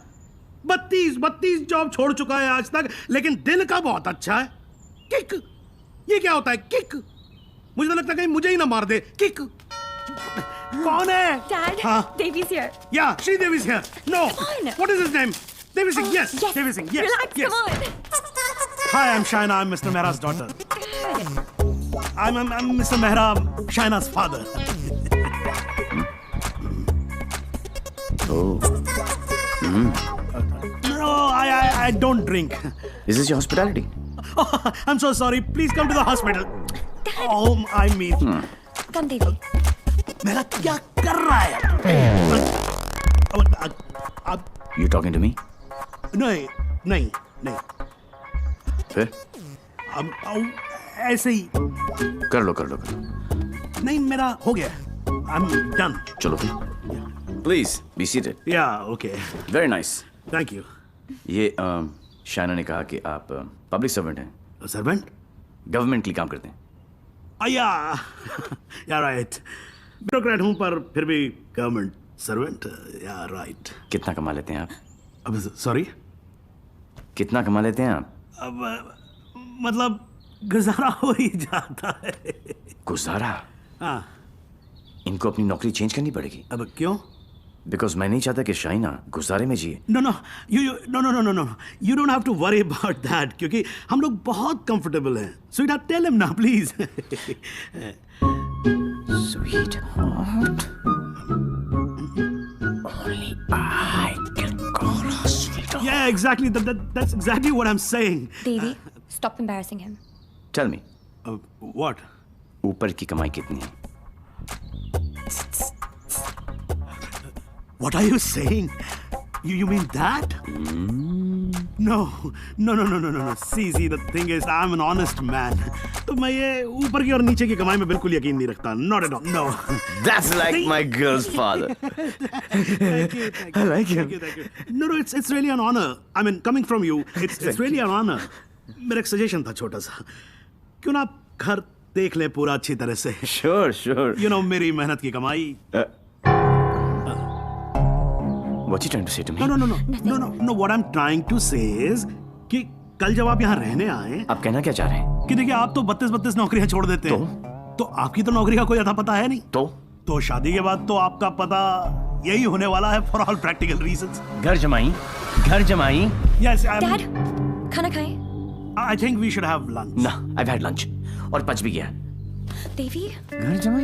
32 जॉब छोड़ चुका है आज तक, लेकिन दिल का बहुत अच्छा है। किक, ये क्या होता है किक? मुझे तो लगता है कहीं मुझे ही ना मार दे। किक कौन है? Dad, Devi's here. Yeah, Sridevi is here. No. Come on. What is his name? Devi Singh. Yes. Devi Singh. Yes. Relax, Yes. come on. Hi, I'm Shaina. I'm Mr. Mehra's daughter. I'm Mr. Mehra, Shaina's father. Oh. No, I don't drink. Is this your hospitality? Oh, I'm so sorry. Please come to the hospital. Oh, I mean. Come, Devi. मेरा क्या कर रहा है? You talking to me? नहीं. फिर? ऐसे ही. कर लो. नहीं, मेरा हो गया. I'm done. चलो फिर. Please be seated. Yeah, okay. Very nice. Thank you. ये शाइना ने कहा कि आप पब्लिक सर्वेंट हैं. सर्वेंट? गवर्नमेंट के लिए काम करते हैं. Yeah, right. ब्यूरोक्रेट हूँ पर फिर भी गवर्नमेंट सर्वेंट. या राइट. कितना कमा लेते हैं आप? अब सॉरी, कितना कमा लेते हैं आप? अब मतलब गुजारा हो ही जाता है. गुजारा? हाँ. इनको अपनी नौकरी चेंज करनी पड़ेगी. अब क्यों? बिकॉज मैं नहीं चाहता कि शाइना गुजारे में जिए. No, you don't have to worry about that, क्योंकि हम लोग बहुत कंफर्टेबल हैं. Sweetheart, tell him now, please. Sweetheart, only I can call her sweetheart. Yeah, exactly. That's exactly what I'm saying. Devi, stop embarrassing him. Tell me. What? ऊपर की कमाई कितनी है? What are you saying? You mean that? No. See, the thing is, I'm an honest man. तो मैं ये ऊपर की और नीचे की कमाई में बिल्कुल यकीन नहीं रखता. Not at all. No. That's like my girl's father. Thank you. I like him. Thank you. No, it's really an honor. I mean, coming from you, it's really an honor. मेरा एक सजेशन था छोटा सा. क्यों ना आप घर देख लें पूरा अच्छी तरह से? Sure. You know, मेरी मेहनत की कमाई. What are you trying to say to me? No. What I'm trying to say is कि कल जब आप यहाँ रहने आए, आप कहना क्या चाह रहे हैं? कि देखिए, आप तो 32 नौकरियां छोड़ देते हैं. तो आपकी तो नौकरी का कोई अता पता है नहीं. तो शादी के बाद तो आपका पता यही होने वाला है, for all practical reasons. घर जमाई. Yes, Dad, खाना खाएं? I think we should have lunch. No, I've had lunch. और पच भी गया. Devi. घर जमाई.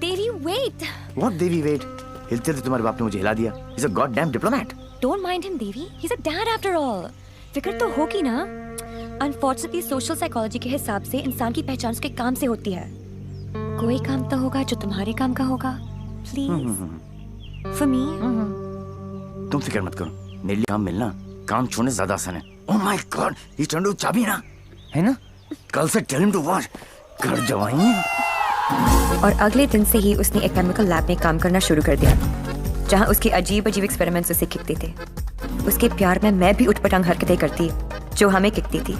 Devi, wait. What Devi, wait? हिलते थे तुम्हारे बाप ने मुझे हिला दिया. He's a goddamn diplomat. Don't mind him, Devi. He's a dad after all. फिक्र तो होगी ना. Unfortunately, social psychology के हिसाब से इंसान की पहचान उसके काम से होती है. कोई काम तो होगा जो तुम्हारे काम का होगा. Please. For me. तुम फिक्र मत करो. मेरे लिए काम मिलना, काम छोड़ने से ज्यादा आसान है. Oh my God, he's trying to चाबी ना, है ना? कल से tell him to watch. घर जवाई. और अगले दिन से ही उसने एक केमिकल लैब में काम करना शुरू कर दिया, जहां उसके अजीब एक्सपेरिमेंट्स उसे किकते थे. उसके प्यार में मैं भी उठपटांग हरकतें करती जो हमें किकती थी.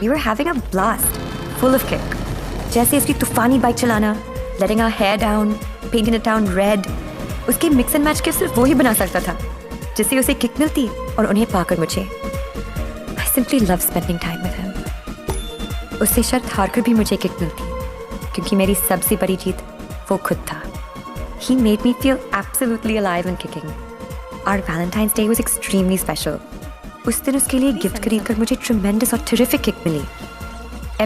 We were having a blast, full of kick. जैसे उसकी तूफानी बाइक चलाना, letting our hair down, painting the town red. उसके मिक्स एंड मैच के सिर्फ वो ही बना सकता था, जिससे उसे किक मिलती और उन्हें पाकर मुझे. I simply love spending time with him. उससे शर्त हारकर भी मुझे किक मिलती, क्योंकि मेरी सबसे बड़ी जीत वो खुद था. He made me feel absolutely alive and kicking. Our Valentine's Day was extremely special. उस दिन उसके लिए गिफ्ट खरीदकर मुझे tremendous और terrific kick milli.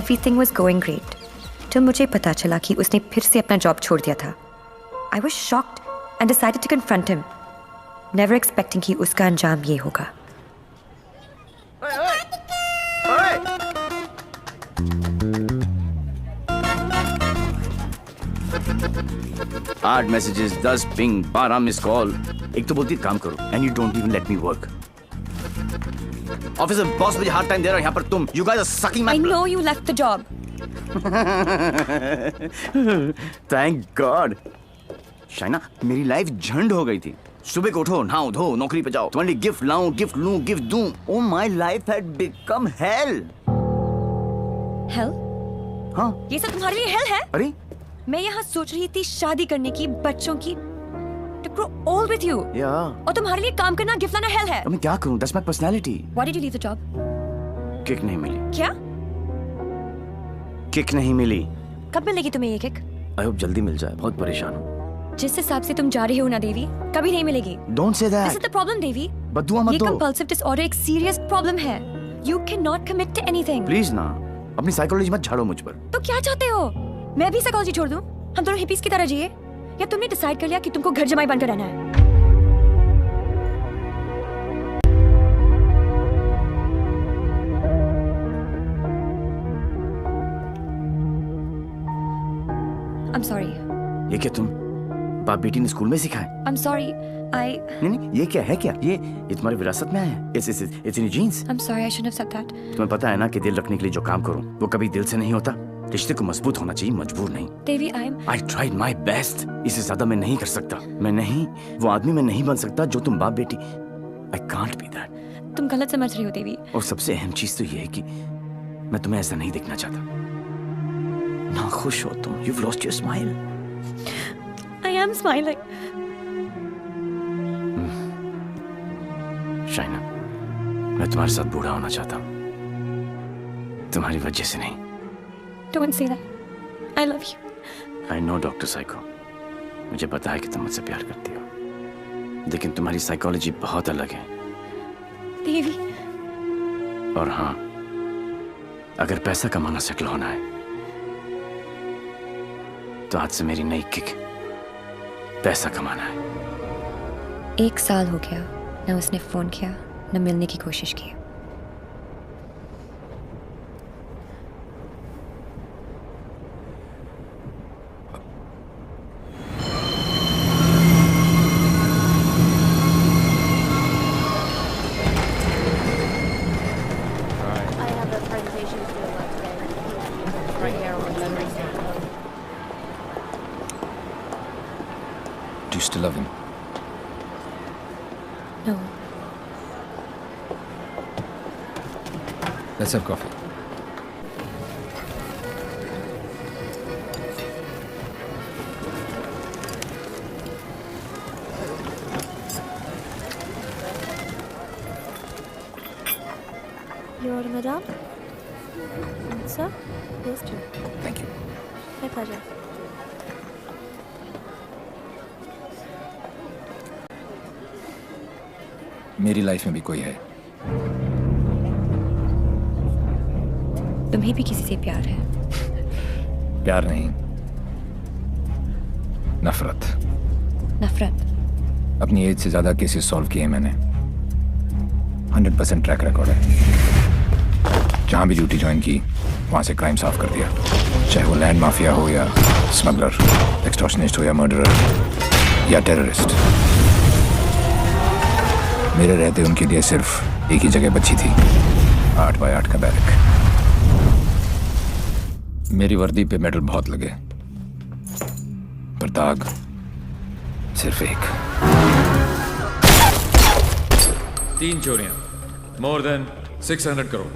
Everything was going great. जब मुझे पता चला कि उसने फिर से अपना जॉब छोड़ दिया था, I was shocked and decided to confront him, never expecting कि उसका अंजाम ये होगा. आठ मैसेजेस, 10 पिंग, 12 मिस कॉल. एक तो बोलती काम करो and you don't even let me work. Office में बॉस मुझे हार्ड टाइम दे रहा है, यहाँ पर तुम you guys are sucking my. I know you left the job. Thank god. Shaina, मेरी लाइफ झंड हो गई थी. सुबह को उठो, नहाओ धो, नौकरी पे जाओ, तुम्हारे गिफ्ट लाऊं, गिफ्ट लूं, गिफ्ट दूं. Oh my life had become hello. Hell? हाँ. ये सब तुम्हारे लिए hell है? अरे मैं यहाँ सोच रही थी शादी करने की, बच्चों की, to grow old with you. Yeah. और तुम्हारे लिए काम करना गिफ्ट लाना hell है. अब मैं क्या करूं? That's my personality. Why did you leave the job? Kick नहीं मिली. क्या? किक नहीं मिली. कब मिलेगी तुम्हें ये किक? आई होप जल्दी मिल जाए. बहुत परेशान हूं. जिस हिसाब से तुम जा रही हो ना देवी, कभी नहीं मिलेगी. Don't say that. This is the problem, देवी. बदुआ मत ये दो. compulsive disorder एक serious problem है. You cannot commit to anything. Please ना, अपनी साइकोलॉजी मत झाड़ो मुझ पर. तो क्या चाहते हो? मैं भी साइकोलॉजी छोड़ दूं? हम दोनों हिपीज की तरह जिए? या तुमने डिसाइड कर लिया कि तुमको घर जमाई बनकर रहना है? I'm sorry. ये क्या तुम बाप बेटी ने स्कूल में सिखाए? I'm sorry. नहीं, ये क्या है? क्या ये तुम्हारी विरासत में आया है? It's in your genes. I'm sorry. I shouldn't have said that. तुम्हें पता है ना कि दिल रखने के लिए जो काम करूं वो कभी दिल से नहीं होता. रिश्ते को मजबूत होना चाहिए, मजबूर नहीं. देवी, I tried my best. इससे ज्यादा मैं नहीं कर सकता. मैं नहीं, वो आदमी मैं नहीं बन सकता जो तुम बाप बेटी. I can't be that. तुम गलत समझ रही हो देवी. और सबसे अहम चीज तो ये है कि मैं तुम्हें ऐसा नहीं देखना चाहता. ना खुश हो तुम. You've lost your smile. I am smiling. Shaina, मैं तुम्हारे साथ बूढ़ा होना चाहता हूँ. तुम्हारी वजह से नहीं. Don't say that. I love you. I know, doctor psycho. मुझे पता है कि तुम मुझसे प्यार करती हो, लेकिन तुम्हारी साइकोलॉजी बहुत अलग है. देवी. और हाँ, अगर पैसा कमाना सेटल होना है तो आज से मेरी नई किक पैसा कमाना है. 1 साल हो गया, न उसने फोन किया न मिलने की कोशिश की. Do you still love him? No. Let's have coffee. Your madam? Sir? Yes, sir. Thank you. My pleasure. मेरी लाइफ में भी कोई है. तुम्हें भी किसी से प्यार है? प्यार नहीं, नफरत. नफरत? अपनी एज से ज्यादा केसेस सॉल्व किए मैंने. 100% ट्रैक रिकॉर्ड है. जहां भी ड्यूटी ज्वाइन की वहां से क्राइम साफ कर दिया, चाहे वो लैंड माफिया हो या स्मगलर, एक्सटॉर्शनिस्ट हो या मर्डरर या टेररिस्ट. मेरे रहते उनके लिए सिर्फ एक ही जगह बची थी, 8x8 का बैरक. मेरी वर्दी पे मेडल बहुत लगे, पर दाग सिर्फ एक. 3 चोरियां, मोर देन 600 करोड़.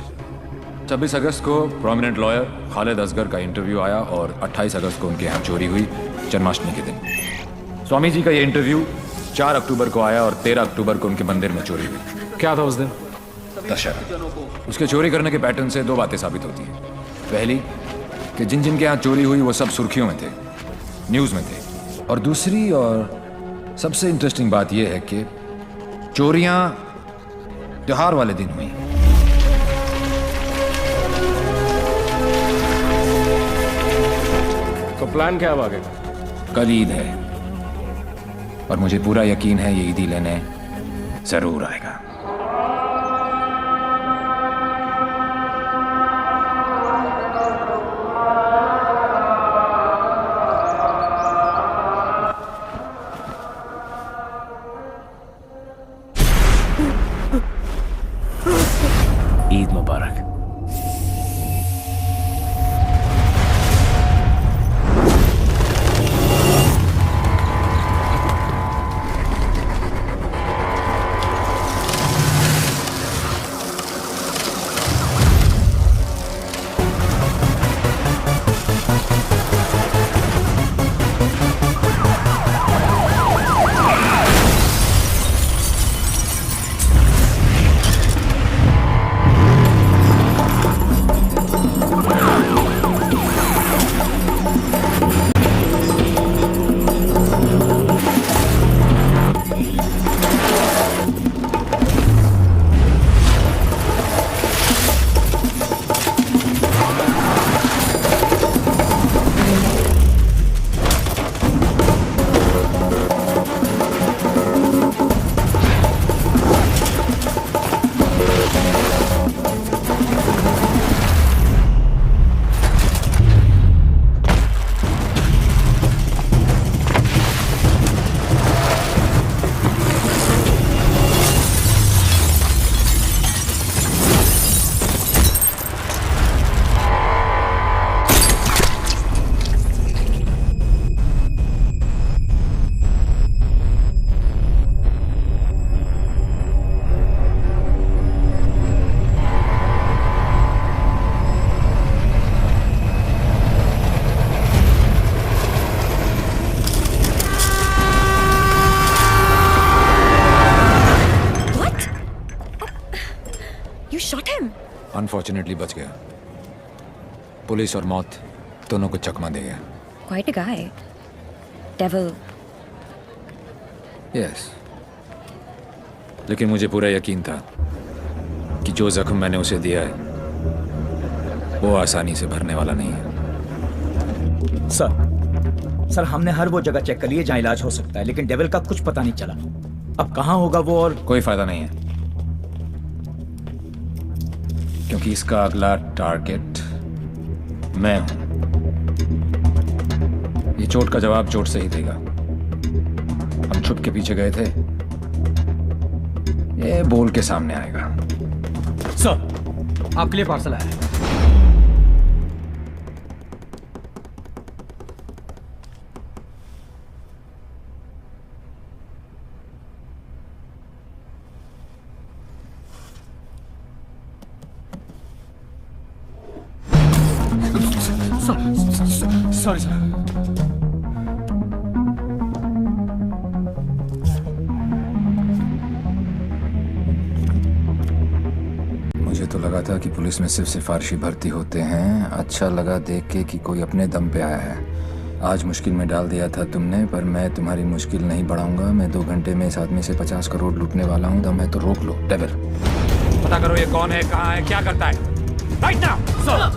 26 अगस्त को प्रोमिनेंट लॉयर खालिद असगर का इंटरव्यू आया और 28 अगस्त को उनके यहाँ चोरी हुई, जन्माष्टमी के दिन. स्वामी जी का ये इंटरव्यू 4 अक्टूबर को आया और 13 अक्टूबर को उनके मंदिर में चोरी हुई. क्या था उस दिन? दशहरा. उसके चोरी करने के पैटर्न से 2 बातें साबित होती हैं. पहली कि जिन जिन के यहाँ चोरी हुई वो सब सुर्खियों में थे, न्यूज़ में थे. और दूसरी और सबसे इंटरेस्टिंग बात यह है कि चोरियां त्योहार वाले दिन हुई. तो प्लान क्या है आगे? कल ईद है और मुझे पूरा यकीन है ये ईदी लेने जरूर आएगा. ईद मुबारक. अनफॉर्चुनेटली बच गया। पुलिस और मौत दोनों को चकमा दे गया। Quite a guy. Devil. Yes, लेकिन मुझे पूरा यकीन था कि जो जख्म मैंने उसे दिया है वो आसानी से भरने वाला नहीं है। सर हमने हर वो जगह चेक कर ली है जहाँ इलाज हो सकता है, लेकिन डेविल का कुछ पता नहीं चला। अब कहाँ होगा वो, और कोई फायदा नहीं है, क्योंकि इसका अगला टारगेट मैं हूं। ये चोट का जवाब चोट से ही देगा। हम छुप के पीछे गए थे, ये बोल के सामने आएगा। सर आपके लिए पार्सल आया है। Sorry sir. मुझे तो लगा था कि पुलिस में सिर्फ सिफारिशी भर्ती होते हैं। अच्छा लगा देख के कि कोई अपने दम पे आया है। आज मुश्किल में डाल दिया था तुमने, पर मैं तुम्हारी मुश्किल नहीं बढ़ाऊंगा। मैं 2 घंटे में इस आदमी से 50 करोड़ लूटने वाला हूँ। दम है तो रोक लो। डेविल, पता करो ये कौन है, कहाँ है, क्या करता है। Right now sir.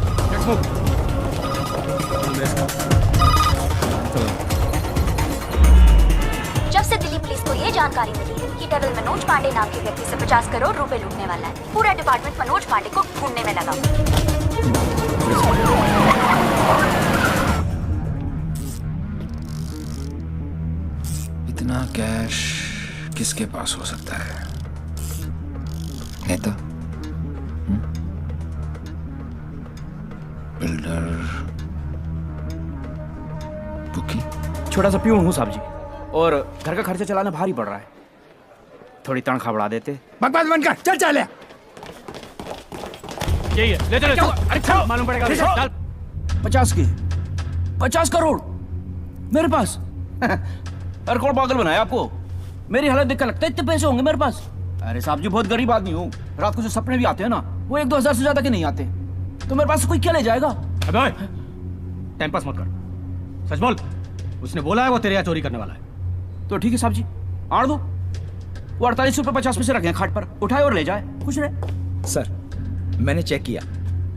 जब से दिल्ली पुलिस को ये जानकारी मिली है कि डेविल मनोज पांडे नाम के व्यक्ति से 50 करोड़ रुपए लूटने वाला है, पूरा डिपार्टमेंट मनोज पांडे को ढूंढने में लगा। इतना कैश किसके पास हो सकता है? नेता, बिल्डर, बुकी? छोटा सा प्यून हूँ साहब जी, और घर का खर्चा चलाना भारी पड़ रहा है। थोड़ी तनख्वाह बढ़ा देते। बकवास बंद कर, चल चल। यही है, ले चलो। अरे चल, मालूम पड़ेगा। चल 50 करोड़ मेरे पास। अरे कौन पागल बनाया आपको? मेरी हालत देख कर लगता है इतने पैसे होंगे मेरे पास। अरे साहब जी बहुत गरीब आदमी हूँ। रात को जो सपने भी आते हैं ना, वो 1-2 हजार से ज्यादा के नहीं आते। तो मेरे पास कोई क्या ले जाएगा? अबे टाइम पास मत कर, सच बोल। उसने बोला है वो तेरे यहाँ चोरी करने वाला है। तो ठीक है साहब जी, आड़ दो। वो 48 रुपये 50 पैसे रखे हैं खाट पर, उठाए और ले जाए, खुश रहे। सर मैंने चेक किया,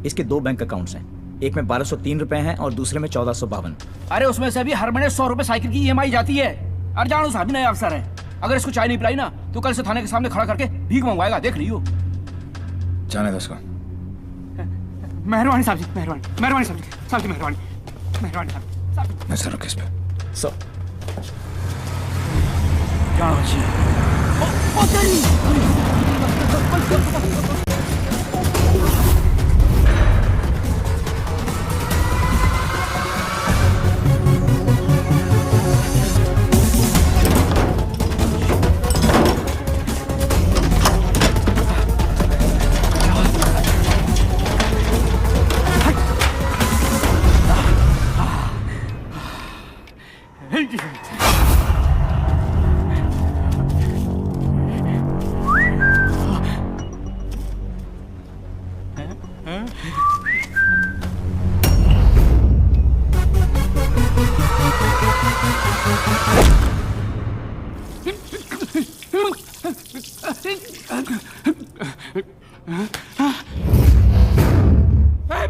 इसके 2 बैंक अकाउंट्स हैं। एक में 1203 रुपए हैं और दूसरे में 1452। अरे उसमें से भी हर महीने 100 रुपए साइकिल की EMI जाती है। अरे जानो साहब नया अफसर है, अगर इसको चाय नहीं पिलाई ना तो कल से थाने के सामने खड़ा करके भीख मंगवाएगा, देख रही हो। जाने दो उसको। मेहरबानी साहब जी, मेहरबानी मेहरबानी साहब जी, साहब जी मेहरबानी मेहरबानी साहब। मैं सर किस पे? सर जाओ जी।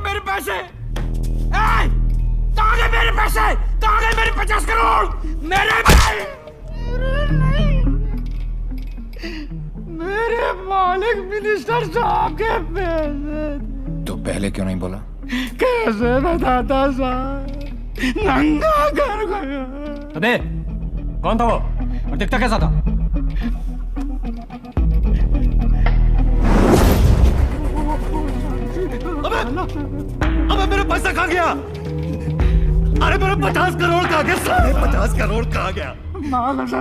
मेरे पैसे, कहाँ गए मेरे पैसे? कहाँ गए मेरे 50 करोड़? मेरे मालिक मिनिस्टर साहब के पैसे। तो पहले क्यों नहीं बोला? कैसे बताता साहब, नंगा कर गया। अबे कौन था वो और दिखता कैसा था? अबे मेरा पैसा कहाँ गया? अरे मेरा 50 करोड़ कहाँ गया? 50 करोड़ कहाँ गया?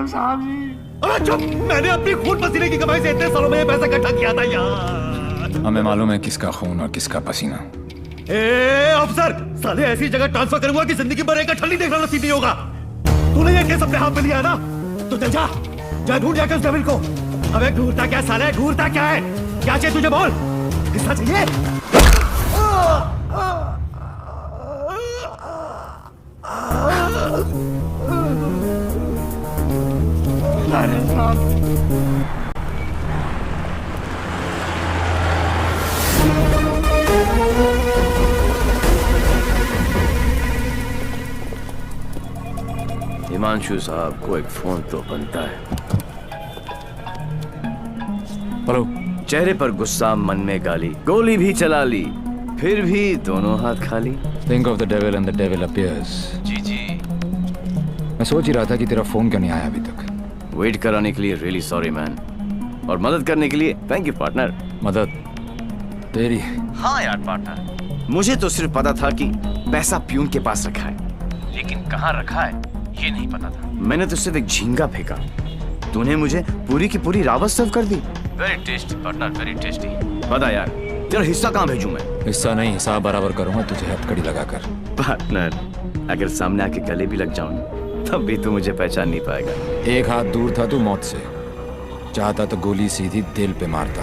साहब जी। अरे चुप! मैंने अपनी खून पसीने की कमाई से इतने सालों में ये पैसा इकट्ठा किया था यार। हमें मालूम है किसका खून और किसका पसीना। अफसर, साले ऐसी जगह ट्रांसफर करूंगा कि जिंदगी भर एक ठंडी देखना नसीब नहीं होगा। तूने ये केस अपने हाथ में लिया है ना, तो चल जा ढूंढ जाके उस डेविल को। अबे ढूंढता क्या साले, ढूंढता क्या है? क्या चाहिए तुझे बोल? हिस्सा चाहिए? हिमांशु साहब को एक फोन तो बनता है। हेलो। चेहरे पर गुस्सा, मन में गाली, गोली भी चला ली, फिर भी दोनों हाथ खाली। Think of the devil and the devil appears. जी जी। मैं सोच ही रहा था कि तेरा फोन क्यों नहीं आया अभी तक। वेट कराने के लिए रियली सॉरी मैन, और मदद करने के लिए थैंक यू पार्टनर। मदद तेरी? हाँ यार पार्टनर, मुझे तो सिर्फ पता था कि पैसा प्यून के पास रखा है, लेकिन कहाँ रखा है ये नहीं पता था। मैंने तो सिर्फ एक झींगा फेंका, तूने मुझे पूरी की पूरी रावत सर्व कर दी। Very tasty partner, very tasty. बता यार, तेरा हिस्सा कहाँ भेजूं मैं? हिस्सा नहीं, हिसाब बराबर करूंगा तुझे हथकड़ी लगाकर। पार्टनर, अगर सामने आके गले भी लग जाऊं तब भी तू मुझे पहचान नहीं पाएगा। एक हाथ दूर था तू मौत से, चाहता तो गोली सीधी दिल पे मारता।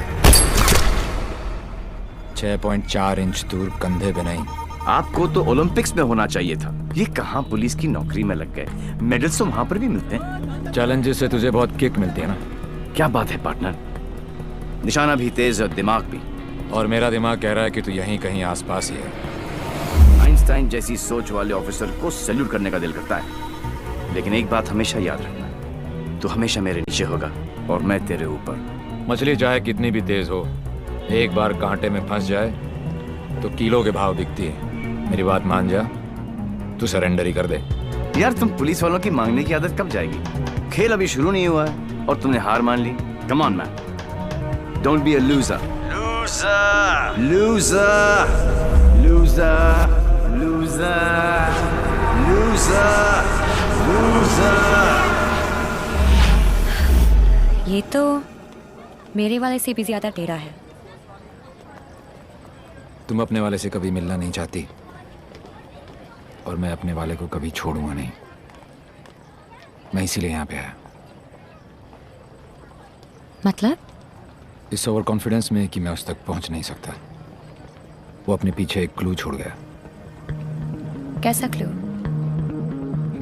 6.4 इंच दूर, कंधे पे नहीं। आपको तो ओलंपिक्स में होना चाहिए था, ये कहाँ पुलिस की नौकरी में लग गए। मेडल्स तो वहां पर भी मिलते हैं। चैलेंजेस से तुझे बहुत किक मिलती है ना? क्या बात है पार्टनर, निशाना भी तेज और दिमाग भी। और मेरा दिमाग कह रहा है कि तू यहीं कहीं आसपास ही है। आइंस्टाइन जैसी सोच वाले ऑफिसर को सैल्यूट करने का दिल करता है, लेकिन एक बात हमेशा याद रखना, तू हमेशा मेरे नीचे होगा और मैं तेरे ऊपर। मछली चाहे कितनी भी तेज हो, एक बार कांटे में फंस जाए तो किलो के भाव बिकती है। मेरी बात मान जा, तू सरेंडर ही कर दे। यार तुम पुलिस वालों की मांगने की आदत कब जाएगी? खेल अभी शुरू नहीं हुआ है और तुमने हार मान ली। Come on man, don't be a loser. Loser loser loser loser loser loser. ये तो मेरे वाले से भी ज्यादा टेढ़ा है। तुम अपने वाले से कभी मिलना नहीं चाहती, और मैं अपने वाले को कभी छोड़ूंगा नहीं। मैं इसीलिए यहाँ पे आया। मतलब? इस ओवर कॉन्फिडेंस में कि मैं उस तक पहुंच नहीं सकता। वो अपने पीछे एक क्लू छोड़ गया। कैसा क्लू?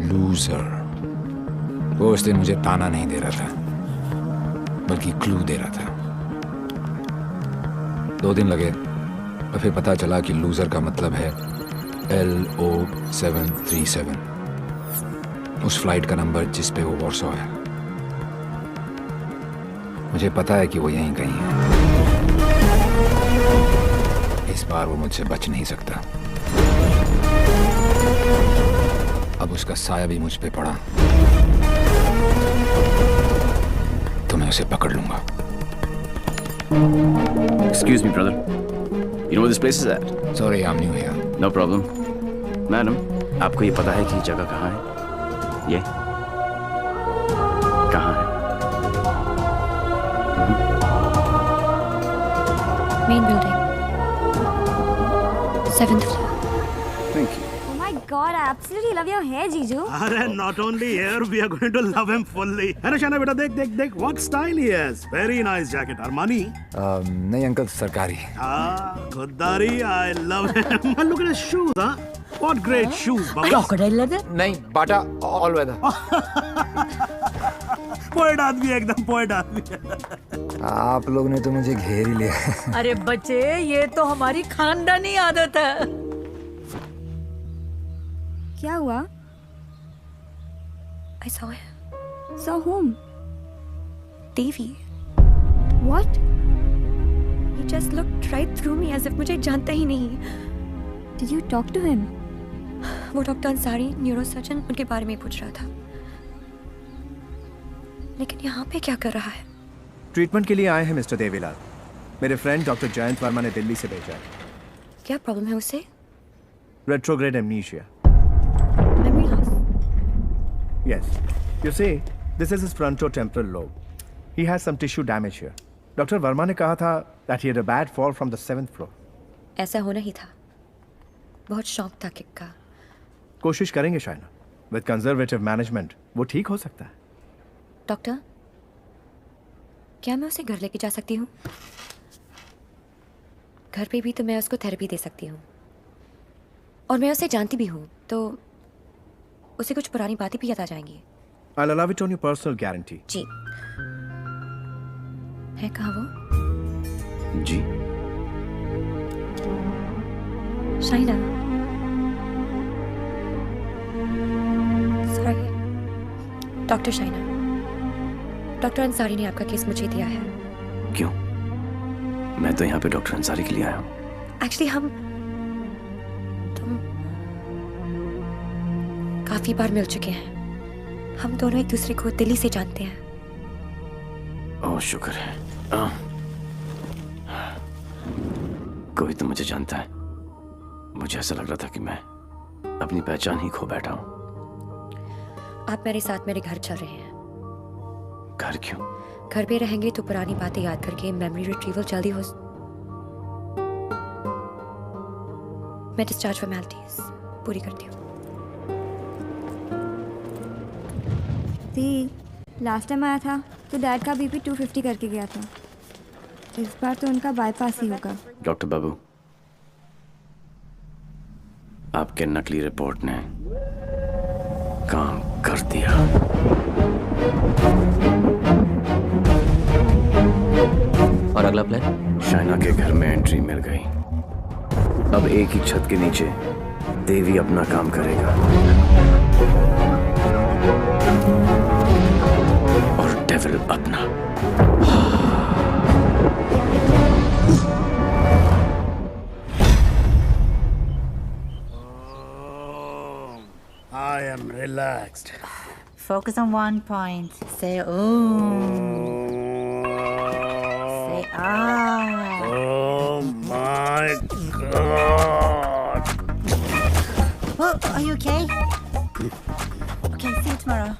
लूजर। वो उस दिन मुझे ताना नहीं दे रहा था, बल्कि क्लू दे रहा था। 2 दिन लगे और फिर पता चला कि लूजर का मतलब है LO737, उस फ्लाइट का नंबर जिस पे वो वॉर्सो है। मुझे पता है कि वो यहीं कहीं है। इस बार वो मुझसे बच नहीं सकता। अब उसका साया भी मुझ पे पड़ा तो मैं उसे पकड़ लूंगा। Excuse me, brother. You know where this place is at? Sorry, I'm new here. No problem. Madam, आपको ये पता है कि जगह कहाँ है? ये कहाँ है? Main building, 7th floor. Thank you. Oh my God, I absolutely love your hair, Jiju. अरे not only here, we are going to love him fully. अरे शाना बेटा देख देख देख, what style he has. Very nice jacket. Armani. नहीं uncle, सरकारी। खुददारी. I love him. And look at his shoes, huh? What great shoes, Baba. Crocodile leather? नहीं, बाटा all weather. Poet आदमी, एकदम पोएट आदमी। आप लोग ने तो मुझे घेर ही लिया। अरे बच्चे, ये तो हमारी खानदानी आदत है। क्या हुआ? I saw him. Saw whom? Devi. What? He just looked right through me as if मुझे जानता ही नहीं। Did you talk to him? वो डॉक्टर अंसारी, न्यूरोसर्जन, उनके बारे में पूछ रहा था। लेकिन यहाँ पे क्या कर रहा है? ट्रीटमेंट के लिए आए हैं मिस्टर देवीलाल। मेरे फ्रेंड डॉक्टर जयंत वर्मा ने दिल्ली से भेजा है। क्या प्रॉब्लम है उसे? Retrograde amnesia. Memory loss. Yes. You see, this is his frontotemporal lobe. He has some tissue damage here. Doctor Verma ने कहा था that he had a bad fall from the 7th floor. ऐसा होना ही था। बहुत शौक था किक का। कोशिश करेंगे शायना। With conservative management, वो ठीक हो सकता है। डॉक्टर, क्या मैं उसे घर लेके जा सकती हूँ? घर पे भी तो मैं उसको थेरेपी दे सकती हूँ, और मैं उसे जानती भी हूँ, तो उसे कुछ पुरानी बातें भी याद आ जाएंगी। I'll allow it on your personal guarantee. जी। है कहाँ वो? जी। Shaina. Sorry. Doctor Shaina. Doctor Ansari ने आपका केस मुझे दिया है। क्यों? मैं तो यहाँ पे डॉक्टर अंसारी के लिए आया हूँ। एक्चुअली तुम काफी बार मिल चुके हैं। हम दोनों एक दूसरे को दिली से जानते हैं। ओह शुक्र है। कोई तो मुझे जानता है। मुझे ऐसा लग रहा था कि मैं अपनी पहचान ही खो बैठा हूँ। आप मेरे साथ मेरे घर चल रहे हैं। घर क्यों? घर पे रहेंगे तो पुरानी बातें याद करके मेमोरी रिट्रीवल जल्दी हो। मैं डिस्चार्ज फॉर्मेलिटीज पूरी करती हूँ। लास्ट टाइम आया था तो डैड का बीपी 250 करके गया था। इस बार तो उनका बाईपास ही होगा। डॉक्टर बाबू, आपके नकली रिपोर्ट ने काम कर दिया। और अगला प्लान? शाइना के घर में एंट्री मिल गई। अब एक ही छत के नीचे देवी अपना काम करेगा और डेविल अपना। I am relaxed. Focus on one point. Say ooh. Say ah. Oh my God. Oh, are you okay? Okay, see you tomorrow.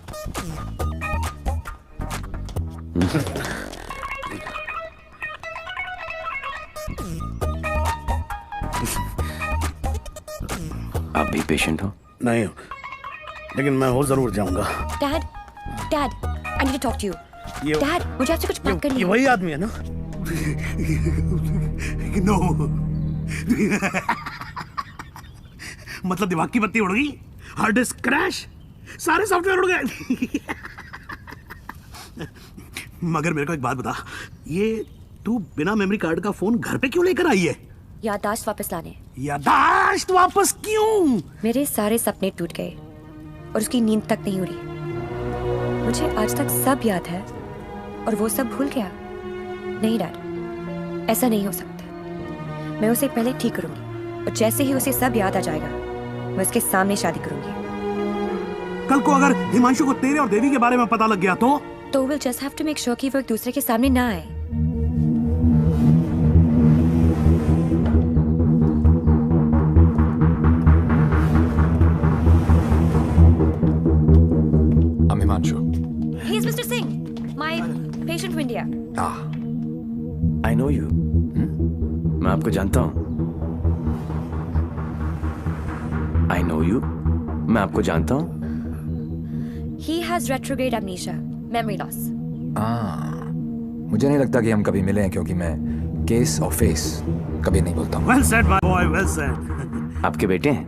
आप भी पेशेंट हो? नहीं हो, लेकिन मैं हो जरूर जाऊंगा। Dad, dad, I need to talk to you. Dad, मुझे आपसे कुछ बात करनी है। ये वही आदमी है ना? नो। मतलब दिमाग की बत्ती उड़ गई, हार्ड डिस्क क्रैश, सारे सॉफ्टवेयर उड़ गए। मगर मेरे को एक बात बता, ये तू बिना मेमोरी कार्ड का फोन घर पे क्यों लेकर आई है? याददाश्त वापस लाने। याददाश्त वापस क्यों? मेरे सारे सपने टूट गए और उसकी नींद तक नहीं उड़ी। मुझे आज तक सब याद है और वो सब भूल गया। नहीं डैड, ऐसा नहीं हो सकता। मैं उसे पहले ठीक करूंगी और जैसे ही उसे सब याद आ जाएगा मैं उसके सामने शादी करूंगी। कल को अगर हिमांशु को तेरे और देवी के बारे में पता लग गया तो we'll just have to make sure कि वो एक दूसरे के सामने ना आए। I'm Himanshu. He's Mr. Singh, my patient from India. I know you. मैं आपको जानता हूँ। I know you. मैं आपको जानता हूँ। He has retrograde amnesia, memory loss. मुझे नहीं लगता कि हम कभी मिले हैं, क्योंकि मैं केस और फेस कभी नहीं बोलता हूँ। Well said, my boy, well said. आपके बेटे हैं?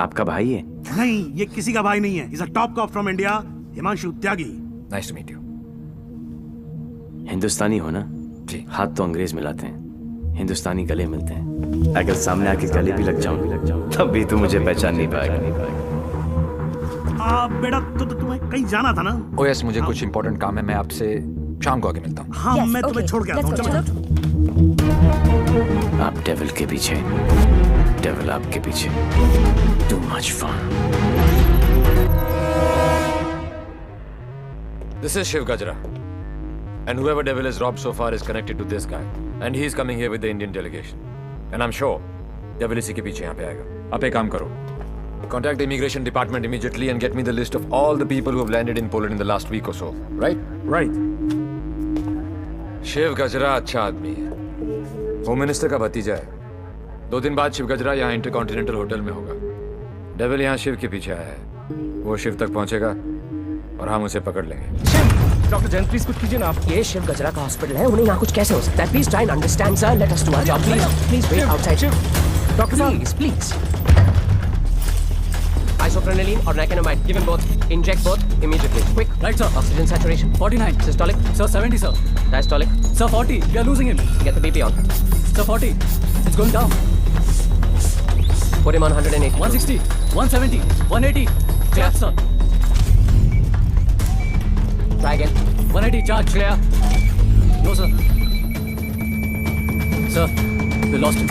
आपका भाई है? नहीं, ये किसी का भाई नहीं है। He's a top cop from India, Himanshu Tyagi. Nice to meet you. हिंदुस्तानी हो ना? जी। हाथ तो अंग्रेज मिलाते हैं, हिंदुस्तानी गले मिलते हैं। अगर सामने आके गले भी लग जाऊं तब भी तू मुझे पहचान नहीं पाएगा। बेटा तो तुम्हें कहीं जाना था ना? ओह यस, मुझे कुछ इंपॉर्टेंट काम है। मैं आपसे शाम को आके मिलता हूँ। हाँ, मैं तुम्हें छोड़ के आता हूँ। चलो। आप डेविल के पीछे, डेविल आपके पीछे। Too much fun. This is Shiv Gajra. And whoever devil is robbed so far is connected to this guy. And he is coming here with the Indian delegation. And I'm sure devil इसी के पीछे यहाँ पे आएगा। आप एक काम करो, contact the immigration department immediately and get me the list of all the people who have landed in Poland in the last week or so. Right? Right. Shiv गजरा अच्छा आदमी है, होम मिनिस्टर का भतीजा है। 2 दिन बाद शिव गजरा यहाँ इंटरकॉन्टिनेंटल होटल में होगा। डेविल यहाँ शिव के पीछे आया है। वो शिव तक पहुंचेगा और हम उसे पकड़ लेंगे। डॉक्टर जैन प्लीज कुछ कीजिए ना आप। ये शिव गजरा का हॉस्पिटल है, उन्हें यहाँ कुछ कैसे हो सकता है? Please try and understand sir, let us do our job please. Please wait outside. Doctor साहब please Isoprenylene or nicotinamide, given both. Inject both immediately. Quick. Right, sir. Oxygen saturation. 49. Systolic. Sir, 70, sir. Diastolic. Sir, 40. We are losing him. Get the BP on. Sir, 40. It's going down. Put him on 180. 160. 170. 180. Clear, sir. Try again. 180. Charge. Clear. No, sir. Sir, we lost him.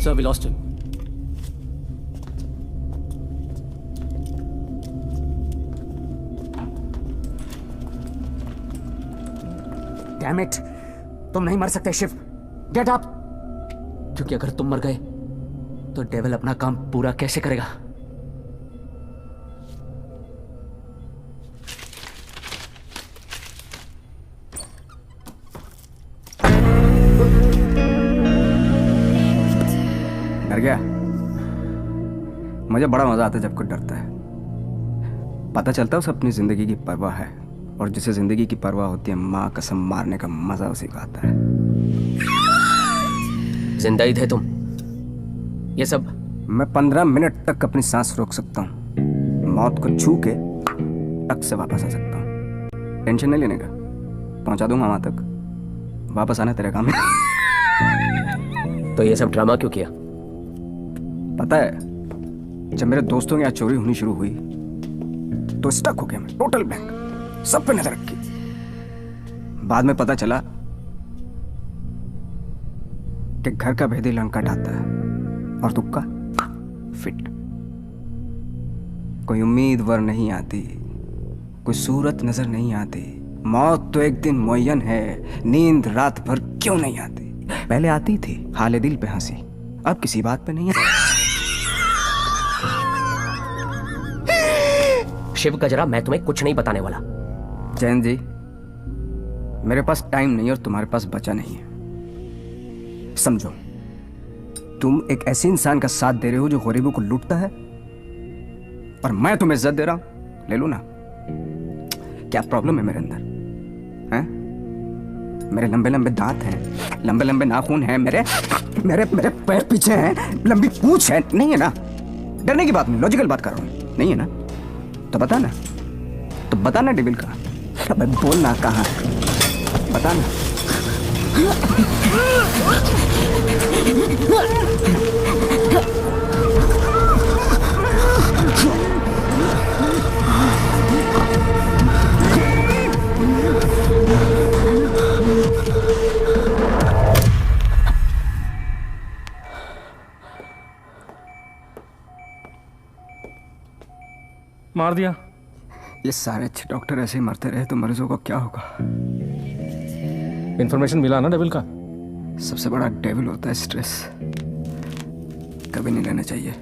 Sir, we lost him. Damn it! तुम नहीं मर सकते Shiv. Get up! क्योंकि अगर तुम मर गए तो डेविल अपना काम पूरा कैसे करेगा? डर गया? मुझे बड़ा मजा आता है जब कोई डरता है। पता चलता है उसे अपनी जिंदगी की परवाह है, और जिसे जिंदगी की परवाह होती है माँ कसम मारने का मजा उसी को आता है। जिंदा ही थे तुम? ये सब? मैं 15 मिनट तक अपनी सांस रोक सकता हूँ, मौत को छू के टक से वापस आ सकता हूँ। टेंशन नहीं लेने का, पहुंचा दूंगा वहां तक। वापस आना तेरे काम है। तो ये सब ड्रामा क्यों किया? पता है, जब मेरे दोस्तों के यहाँ चोरी होनी शुरू हुई तो स्टक हो गया मैं, टोटल ब्लैंक, सब पे नजर रखी। बाद में पता चला कि घर का भेदी लंका ढाता है और तुक्का फिट। कोई उम्मीदवार नहीं आती, कोई सूरत नजर नहीं आती। मौत तो एक दिन मुअय्यन है, नींद रात भर क्यों नहीं आती? पहले आती थी हाले दिल पे हंसी, अब किसी बात पे नहीं है। शिव गजरा, मैं तुम्हें कुछ नहीं बताने वाला। जैन जी, मेरे पास टाइम नहीं और तुम्हारे पास बचा नहीं है। समझो, तुम एक ऐसे इंसान का साथ दे रहे हो जो गरीबों को लूटता है, और मैं तुम्हें इज्जत दे रहा हूं। ले लो ना। क्या प्रॉब्लम है मेरे अंदर? हैं? मेरे लंबे लंबे दांत हैं, लंबे लंबे नाखून हैं, मेरे मेरे मेरे पैर पीछे हैं, लंबी पूंछ है। नहीं है ना? डरने की बात नहीं, लॉजिकल बात कर रहा हूं। नहीं है ना? तो बता ना, तो बता ना डेविल का। अबे बोलना कहाँ है, बता ना। मार दिया। ये सारे अच्छे डॉक्टर ऐसे ही मरते रहे तो मरीजों को क्या होगा? इन्फॉर्मेशन मिला ना डेविल का? सबसे बड़ा डेविल होता है स्ट्रेस। कभी नहीं लेना चाहिए।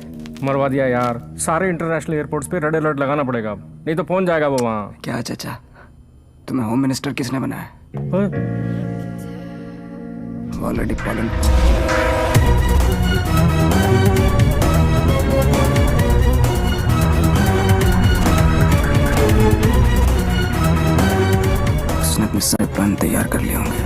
मरवा दिया यार। सारे इंटरनेशनल एयरपोर्ट्स पे रेड अलर्ट लगाना पड़ेगा अब, नहीं तो पहुंच जाएगा वो वहां। क्या चाचा, तुम्हें होम मिनिस्टर किसने बनाया? Already pollen. उसने अपने सारे प्लान तैयार कर लिए होंगे।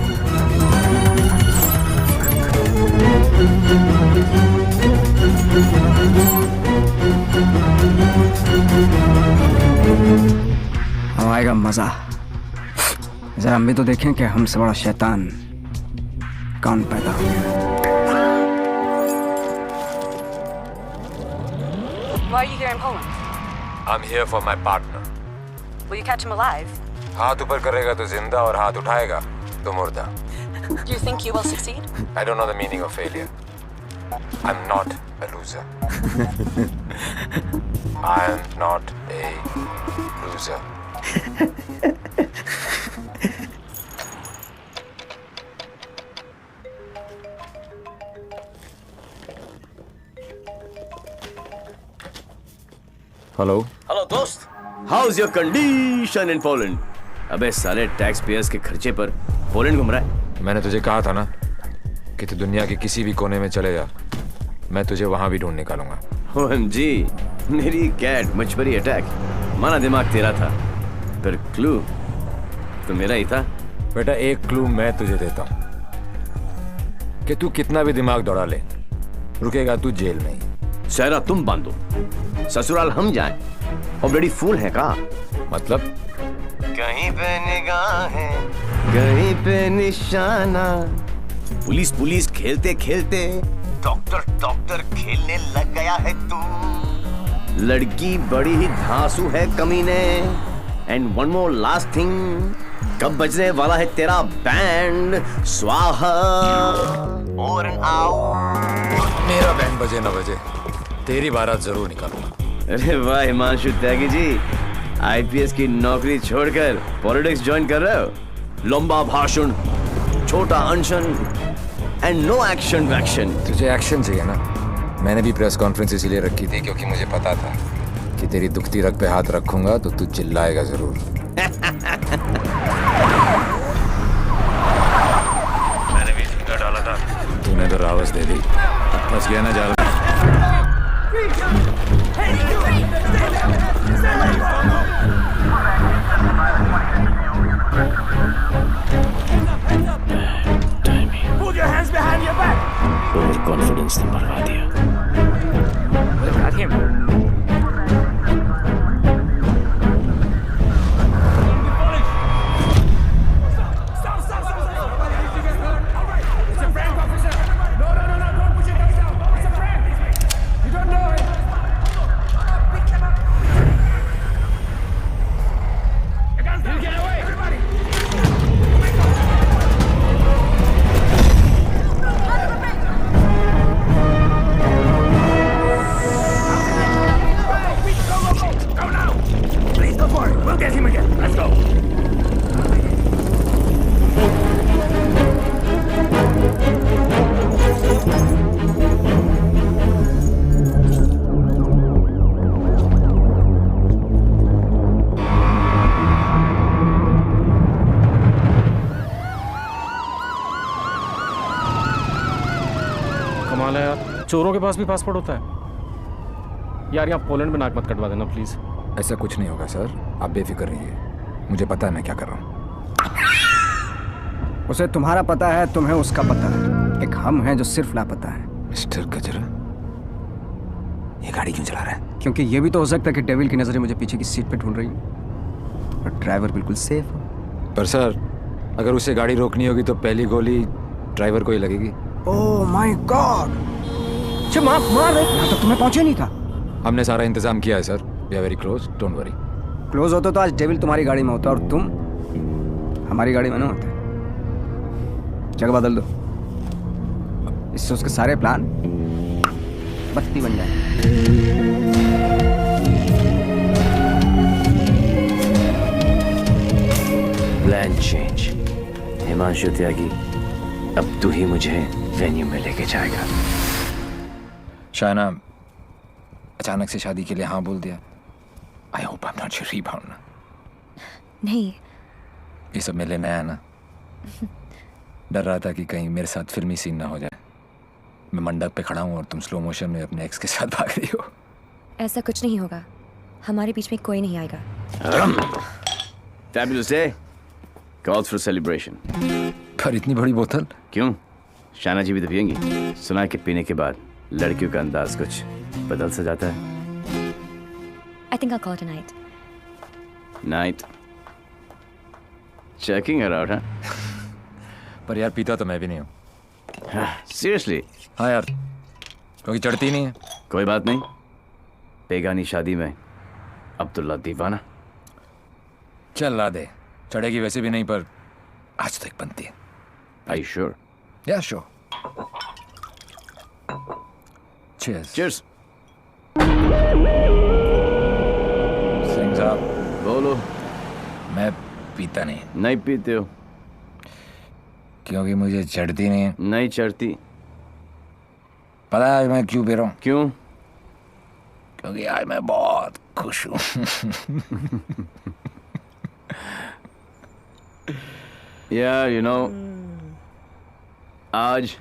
अब आएगा मजा। जरा हम भी तो देखें कि हमसे बड़ा शैतान कौन पैदा हो गया। Why are you here in Poland? I'm here for my partner. Will you catch him alive? हाथ ऊपर करेगा तो जिंदा और हाथ उठाएगा तो मुर्दा। Do you think you will succeed? I don't know the meaning of failure. I'm not a loser. I am not a loser. Hello hello दोस्त, how is your condition in Poland? अबे साले टैक्स पेयर्स के खर्चे पर Poland घूम रहा है। मैंने तुझे कहा था ना कि तू दुनिया के किसी भी कोने में चले जा, मैं तुझे वहां भी ढूंढ निकालूंगा। OMG, मेरी कैट मछबरी अटैक। माना दिमाग तेरा था, पर क्लू तो मेरा ही था। बेटा एक क्लू मैं तुझे देता हूँ कि तू कितना भी दिमाग दौड़ा ले, रुकेगा तू जेल में ही। सहरा तुम बांधो, ससुराल हम जाएं। ऑलरेडी फूल है का मतलब? कहीं पे निगाहें, कहीं पे निशाना। पुलिस पुलिस खेलते खेलते डॉक्टर डॉक्टर खेलने लग गया है तू। लड़की बड़ी ही धांसू है कमीने। And one more last thing, कब बजने वाला है तेरा बैंड? स्वाहा और मेरा बैंड बजे ना बजे, तेरी बारात जरूर निकालूंगा। अरे वाह हिमांशु त्यागी जी, आईपीएस की नौकरी छोड़कर पॉलिटिक्स ज्वाइन कर रहे हो। लंबा भाषण, छोटा अनशन एंड नो एक्शन वैक्शन। तुझे एक्शन चाहिए ना? मैंने भी प्रेस कॉन्फ्रेंस इसीलिए रखी थी क्योंकि मुझे पता था कि तेरी दुखती रग पे हाथ रखूंगा तो तू चिल्लाएगा जरूर। मैंने भी झूठा डाला था। तूने तो रावस दे दी, फंस गया ना जाल। Put your hands behind your back. Over confidence ने मरवा दिया। Got him. कमाल है यार, चोरों के पास भी पासपोर्ट होता है यार। यहाँ पोलैंड में नाक मत कटवा देना प्लीज। ऐसा कुछ नहीं होगा सर, आप बेफिक्र रहिए, मुझे पता है मैं क्या कर रहा हूँ। उसे तुम्हारा पता है, तुम्हें उसका पता है। एक हम हैं जो सिर्फ लापता है। मिस्टर गजरा, ये गाड़ी क्यों चला रहा है? क्योंकि ये भी तो हो सकता है कि डेविल की नजरें मुझे पीछे की सीट पे ढूंढ रही हैं और ड्राइवर बिल्कुल सेफ हो। पर सर, अगर उसे गाड़ी रोकनी होगी तो पहली गोली ड्राइवर को ही लगेगी। ओह माय गॉड, मार रहे तो तुम्हें पहुंचे नहीं था। हमने सारा इंतजाम किया है sir, we are very close, don't worry. Close होते तो आज डेविल तुम्हारी गाड़ी में होता और तुम हमारी गाड़ी में ना होते। जगह बदल दो, इससे उसके सारे प्लान बत्ती बन जाए। Plan change. हिमांशु त्यागी, अब तू ही मुझे वेन्यू में लेके जाएगा। शायना, अचानक से शादी के लिए हाँ बोल दिया। I hope I am not your rebound ना। नहीं, ये सब मेरे लिए नया है ना। डर रहा था कि कहीं मेरे साथ फिल्मी सीन ना हो जाए। मैं मंडप पे खड़ा हूँ और तुम स्लो मोशन में अपने एक्स के साथ भाग रही हो। ऐसा कुछ नहीं होगा, हमारे बीच में कोई नहीं आएगा। Fabulous day. Calls for celebration. पर इतनी बड़ी बोतल क्यों? शाना जी भी तो पियेंगी। सुना कि पीने के बाद लड़कियों का अंदाज कुछ बदल सा जाता है। I think I'll call it a night. Night. Checking her out, huh? पर यार पीता तो मैं भी नहीं हूँ। Seriously? हाँ यार, क्योंकि चढ़ती नहीं है। कोई बात नहीं, बेगानी शादी में अब्दुल्ला दीवाना। चल ला दे, चढ़ेगी वैसे भी नहीं, पर आज तो एक बनती है। Are you sure? Yeah, sure. Cheers. Cheers. Singh साहब, बोलो। मैं पीता नहीं। नहीं पीते हो? क्योंकि मुझे चढ़ती नहीं है। नहीं चढ़ती। पता है मैं क्यों पी रहा हूँ? क्यों? क्योंकि आज मैं बहुत खुश हूँ। Yeah, you know, आज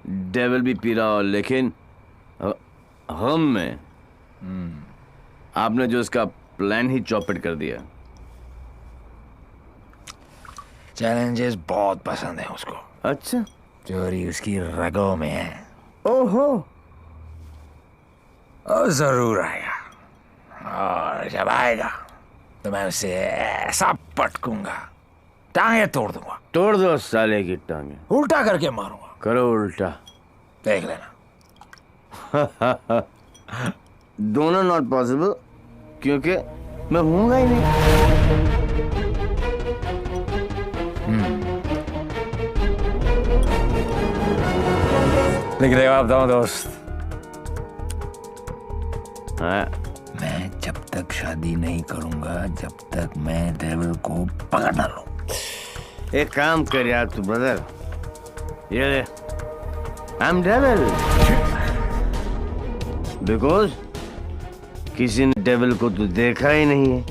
डेविल भी पी रहा हो, लेकिन हम में आपने जो इसका प्लान ही चौपट कर दिया। चैलेंजेस बहुत पसंद है उसको। अच्छा, चोरी उसकी रगों में है। ओहो, और जरूर आएगा, और जब आएगा तो मैं उसे ऐसा पटकूंगा, टांगे तोड़ दूंगा। तोड़ दो साले की टांगे, उल्टा करके मारूंगा। करो उल्टा, देख लेना। दोनों नॉट पॉसिबल, क्योंकि मैं हूंगा ही नहीं। लिख देगा आप दो दोस्त। हाँ। मैं जब तक शादी नहीं करूंगा जब तक मैं डेविल को पकड़ ना लूं। एक काम कर यार तू ब्रदर, ये ले, आई एम डेविल, बिकॉज किसी ने डेविल को तो देखा ही नहीं है।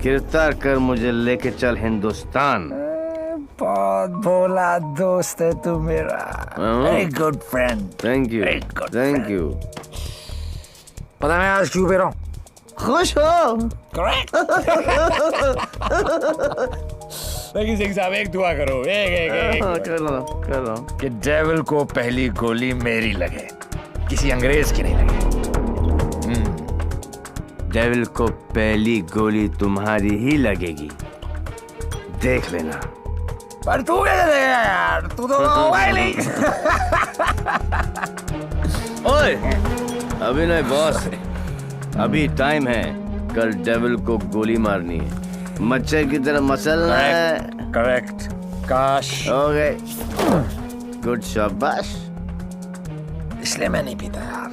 गिरफ्तार कर मुझे, लेके चल हिंदुस्तान। बहुत भोला दोस्त है तू मेरा। Very good friend. Thank you, thank you. पता मैं आज क्यों पे रहा हूँ? खुश हो? करेक्ट। लेकिन सिंह साहब एक दुआ करो, एक कर लो। कि डेविल को पहली गोली मेरी लगे, किसी अंग्रेज की नहीं लगे। डेविल को पहली गोली तुम्हारी ही लगेगी, देख लेना। पर तू कैसे देगा यार, तू तो होगा ही नहीं। ओए, अभी नहीं बॉस, अभी टाइम है। कल डेविल को गोली मारनी है, मच्छर की तरह मसलना है। करेक्ट। काश। ओके, गुड, शाबाश। इसलिए मैं नहीं पीता यार,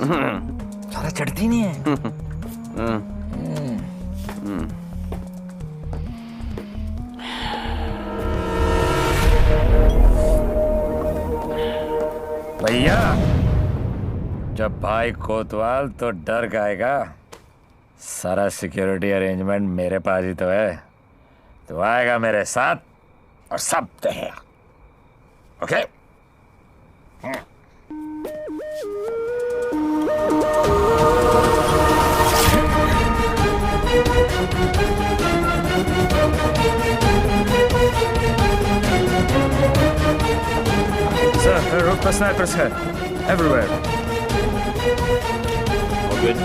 सारा चढ़ती नहीं है। भैया, जब भाई कोतवाल तो डर गाएगा। सारा सिक्योरिटी अरेंजमेंट मेरे पास ही तो है, तो आएगा मेरे साथ और सब देखेगा। ओके? Sir, roof पर snipers है, everywhere. Good.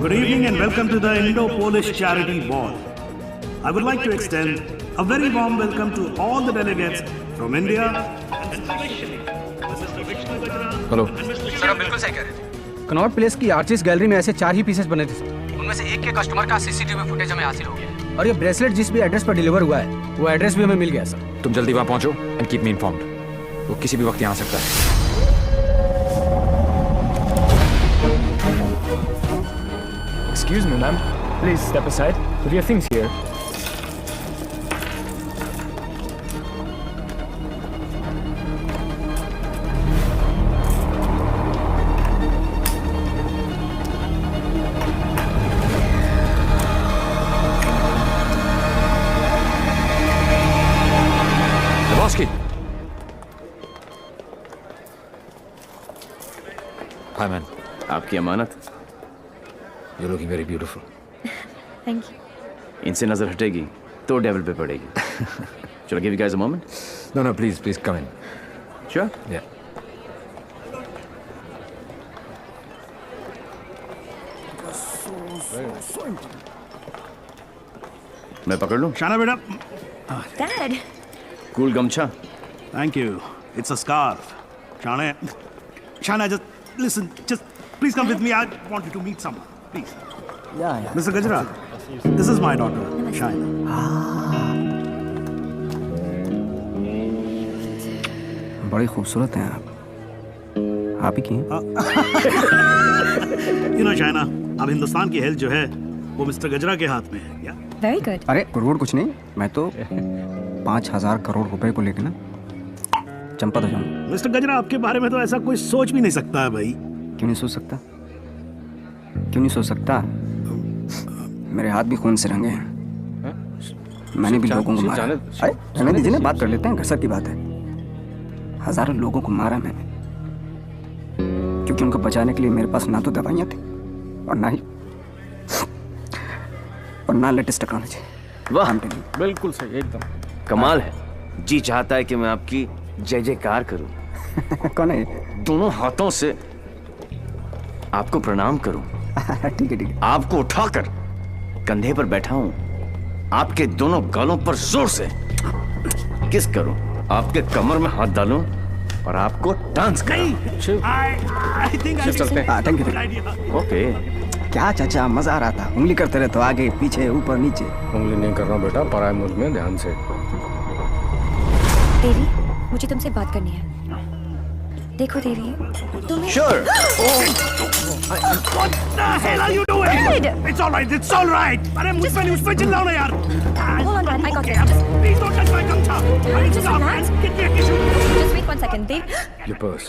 Good evening and welcome to the Indo-Polish Charity Ball. I would like to extend a very warm welcome to all the delegates from India. Hello sir, आप बिल्कुल सही कह रहे थे। Connaught place की artist gallery में ऐसे 4 ही pieces बने थे सर। उनमें से एक के कस्टमर का सीसीटीवी फुटेज हमें हासिल हो गया, और ये ब्रेसलेट जिस भी एड्रेस पर डिलीवर हुआ है, वो एड्रेस भी हमें मिल गया सर। तुम जल्दी वहां पहुंचो एंड कीप मी इन्फॉर्म्ड। वो किसी भी वक्त यहाँ आ सकता है। Excuse me, ma'am. Please step aside. Put your things here. Lebowski. Hi, man. आपकी अमानत। You're looking very beautiful. Thank you. इनसे नजर हटेगी तो डेविल पे पड़ेगी। Shall I give you guys a moment? No, please come in. Sure? Yeah. मैं पकड़ लूं? शाना बेटा। Dad. कूल गमछा। Thank you. It's a scarf. Shana, just listen. Just please come with me. I want you to meet someone. Please. Yeah. Mr. Gajra, this is my daughter, Shana. बड़ी खूबसूरत हैं आप ही की हैं? You know, Shana, अब हिंदुस्तान की health जो है वो मिस्टर गजरा के हाथ में है। क्या? Very good. अरे करोड़ कुछ नहीं, मैं तो 5,000 करोड़ रुपए को लेकर ना चंपत हो जाऊंगा। मिस्टर गजरा, आपके बारे में तो ऐसा कोई सोच भी नहीं सकता है भाई। क्यों नहीं सोच सकता? क्यों नहीं सोच सकता? मेरे हाथ भी खून से रंगे हैं। मैंने भी लोगों को मारा। अरे रहने दीजिए ना, बात कर लेते हैं, घर की बात है। हजारों लोगों को मारा मैंने, क्योंकि उनको बचाने के लिए मेरे पास ना तो दवाइयाँ थी और ना लेटेस्ट टेक्नोलॉजी। वाह, बिल्कुल सही, एकदम। कमाल है, जी चाहता है कि मैं आपकी जय जयकार करूं। कौन है? दोनों हाथों से आपको प्रणाम करूं। ठीक है ठीक है। आपको उठाकर कंधे पर बैठा हूं, आपके दोनों गालों पर जोर से किस करूं, आपके कमर में हाथ डालूं और आपको डांस कराऊं। चलते हैं। Thank you. ओके। क्या चाचा, मजा आ रहा था। उंगली करते रहे तो आगे पीछे ऊपर नीचे। उंगली नहीं कर रहा बेटा, पराये मुल्क में ध्यान से। देवी, मुझे तुमसे बात करनी है। देखो देवी, तुम्हें Sure. What the hell are you doing? It's all right. It's all right. अरे मुझ पे चिल्लाओ ना यार। Hold on, I got this. Please don't touch my gumcha. Just relax. Get me a tissue. Just wait 1 second, Dev. Your purse.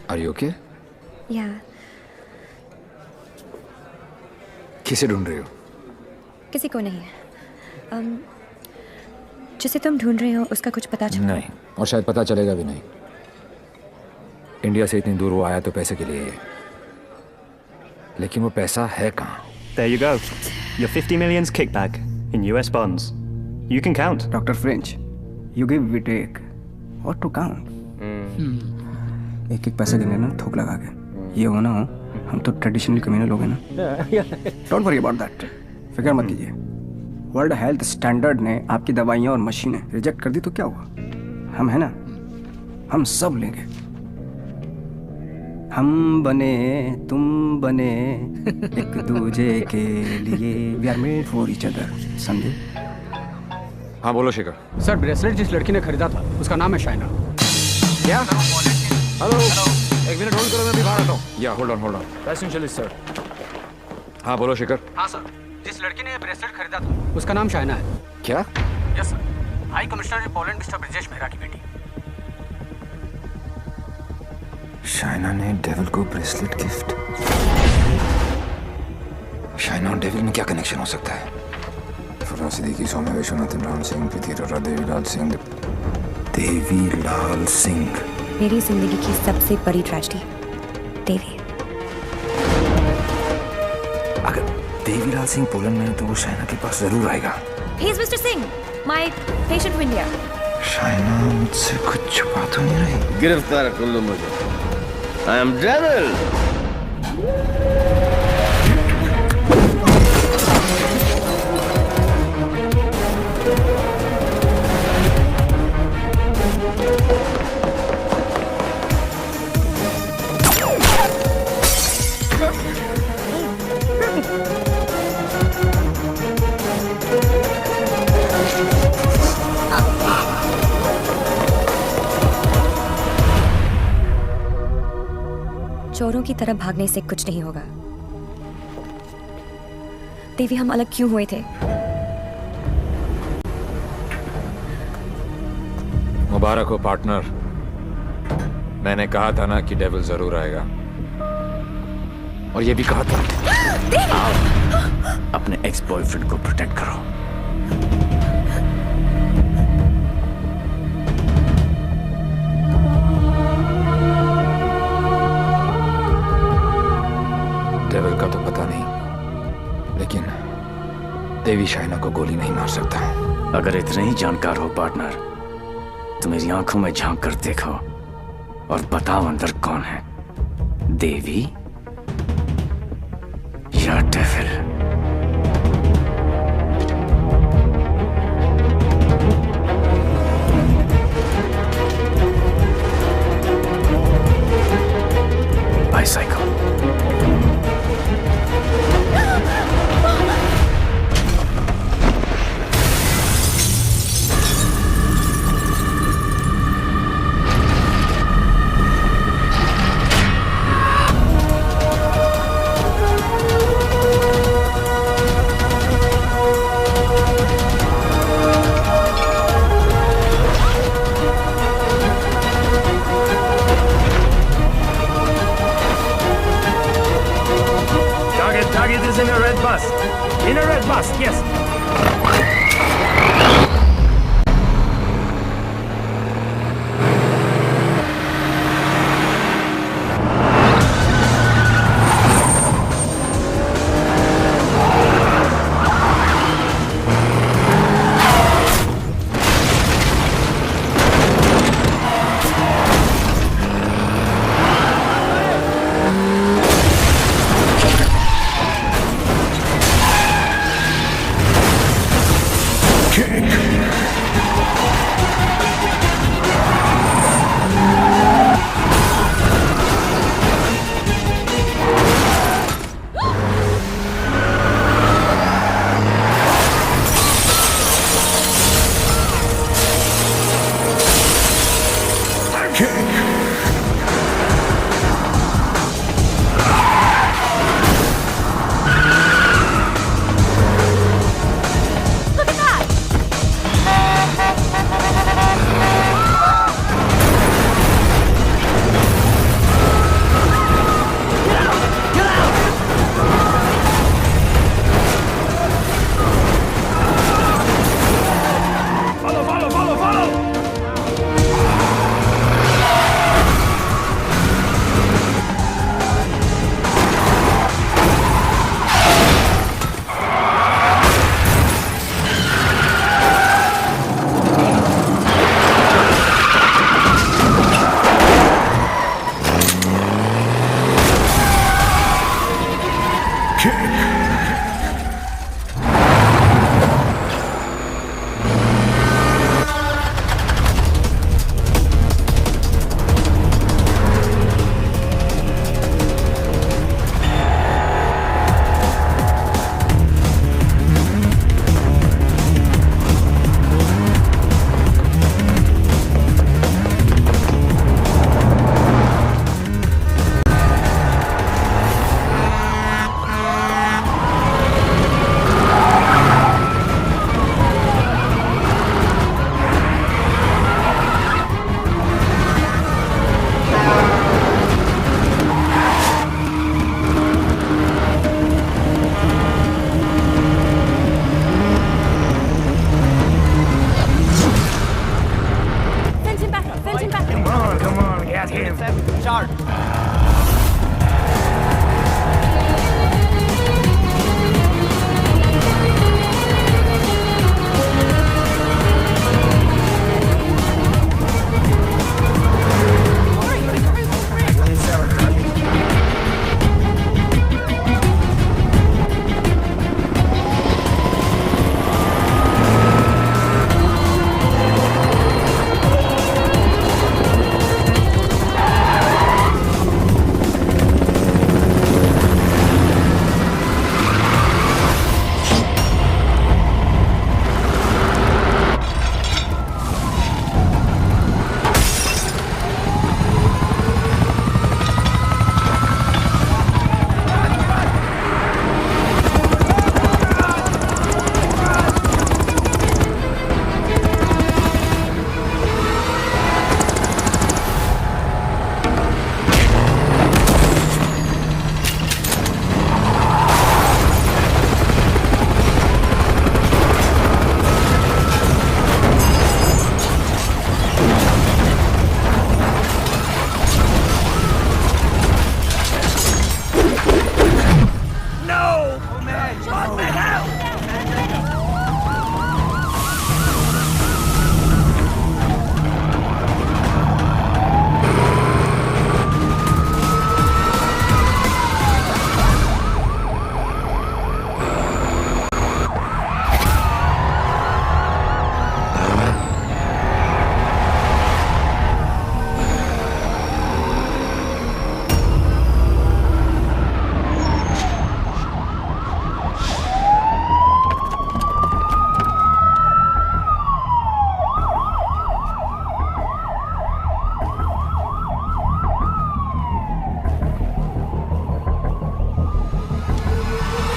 Are you okay? Yeah. किसे ढूंढ रही हो? किसी को नहीं। जिसे तुम ढूंढ रहे हो उसका कुछ पता चला? नहीं, और शायद पता चलेगा भी नहीं। इंडिया से इतनी दूर वो आया तो पैसे के लिए, लेकिन वो पैसा है कहाँ? There you go. Your 50 million's kickback in US bonds. You can count. Dr. French, you give, we take. What to count? एक एक पैसे गिने ना थोक लगा के। ये हो ना हो, हम तो ट्रेडिशनल कम्युनल लोग हैं ना। डोंट वरी अबाउट दैट, फिक्र मत कीजिए। वर्ल्ड हेल्थ स्टैंडर्ड ने आपकी दवाइयाँ और मशीनें रिजेक्ट कर दी तो क्या हुआ? हम है ना, हम सब लेंगे। हम बने, तुम बने, एक दूजे के लिए। We are made for each other. समझे? हाँ बोलो शिखर। सर, ब्रेसलेट जिस लड़की ने खरीदा था उसका नाम है शाइना। क्या? हेलो, एक मिनट होल्ड करो, मैं अभी बाहर आता हूँ। या होल्ड ऑन पैसेंजर सर। हाँ बोलो शिखर। हाँ सर, जिस लड़की ने ब्रेसलेट खरीदा था उसका नाम शाइना है। क्या? Yes sir, high commissioner in Poland mister Brijesh Mehra की बेटी। शाइना ने डेविल को ब्रेसलेट गिफ्ट। शाइना और डेविल में क्या कनेक्शन हो सकता है? फुर्रा सिद्दीकी, सौम्य विश्वनाथन, राम सिंह, प्रीति अरोरा, देवीलाल सिंह। देवीलाल सिंह मेरी जिंदगी की सबसे बड़ी ट्रेजेडी। देवी, अगर देवीलाल सिंह पोलैंड में है तो वो शाइना के पास जरूर आएगा। he is Mr. Singh, my patient from India. Shaina मुझसे कुछ छुपा तो नहीं रही? गिरफ्तार कर लो मुझे। I am devil. चोरों की तरह भागने से कुछ नहीं होगा। देवी, हम अलग क्यों हुए थे? मुबारक हो पार्टनर। मैंने कहा था ना कि डेविल जरूर आएगा, और ये भी कहा था। अपने एक्स बॉयफ्रेंड को प्रोटेक्ट करो। डेविल का तो पता नहीं, लेकिन देवी शाइना को गोली नहीं मार सकता। अगर इतने ही जानकार हो पार्टनर, तो मेरी आंखों में झांक कर देखो और बताओ अंदर कौन है, देवी या devil? Bicycle. Target is in a red bus. In a red bus, yes.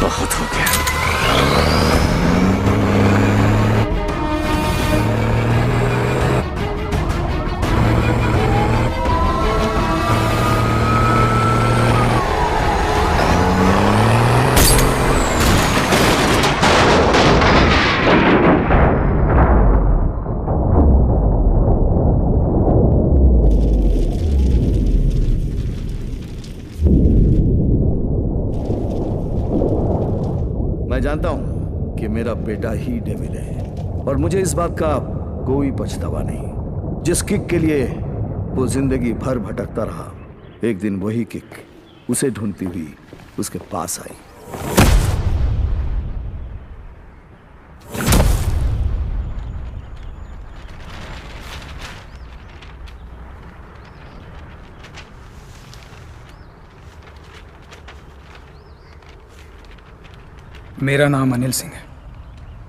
बहुत हो गया। मैं जानता हूं कि मेरा बेटा ही डेविल है और मुझे इस बात का कोई पछतावा नहीं। जिस किक के लिए वो जिंदगी भर भटकता रहा, एक दिन वही किक उसे ढूंढती हुई उसके पास आई। मेरा नाम अनिल सिंह है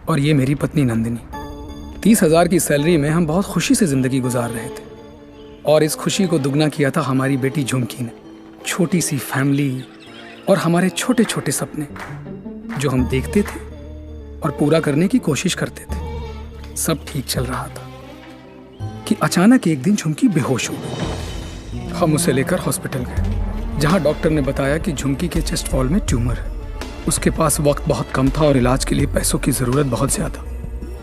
और ये मेरी पत्नी नंदिनी। 30,000 की सैलरी में हम बहुत खुशी से ज़िंदगी गुजार रहे थे और इस खुशी को दुगना किया था हमारी बेटी झुमकी ने। छोटी सी फैमिली और हमारे छोटे छोटे सपने जो हम देखते थे और पूरा करने की कोशिश करते थे, सब ठीक चल रहा था कि अचानक एक दिन झुमकी बेहोश हो गई। हम उसे लेकर हॉस्पिटल गए जहाँ डॉक्टर ने बताया कि झुमकी के चेस्ट वॉल में ट्यूमर है। उसके पास वक्त बहुत कम था और इलाज के लिए पैसों की ज़रूरत बहुत ज़्यादा।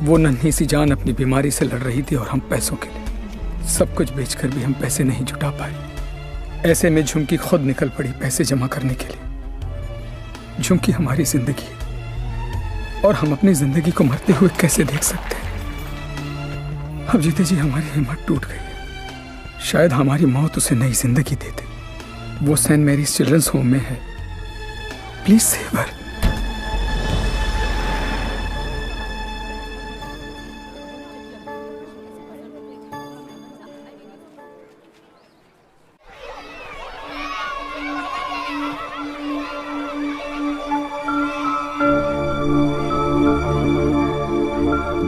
वो नन्ही सी जान अपनी बीमारी से लड़ रही थी और हम पैसों के लिए सब कुछ बेचकर भी हम पैसे नहीं जुटा पाए। ऐसे में झुमकी खुद निकल पड़ी पैसे जमा करने के लिए। झुमकी हमारी ज़िंदगी है और हम अपनी ज़िंदगी को मरते हुए कैसे देख सकते हैं। अब जीते जी हमारी हिम्मत टूट गई है। शायद हमारी मौत उसे नई ज़िंदगी दे दे। वो सेंट मैरीज चिल्ड्रंस होम में है। Please save her.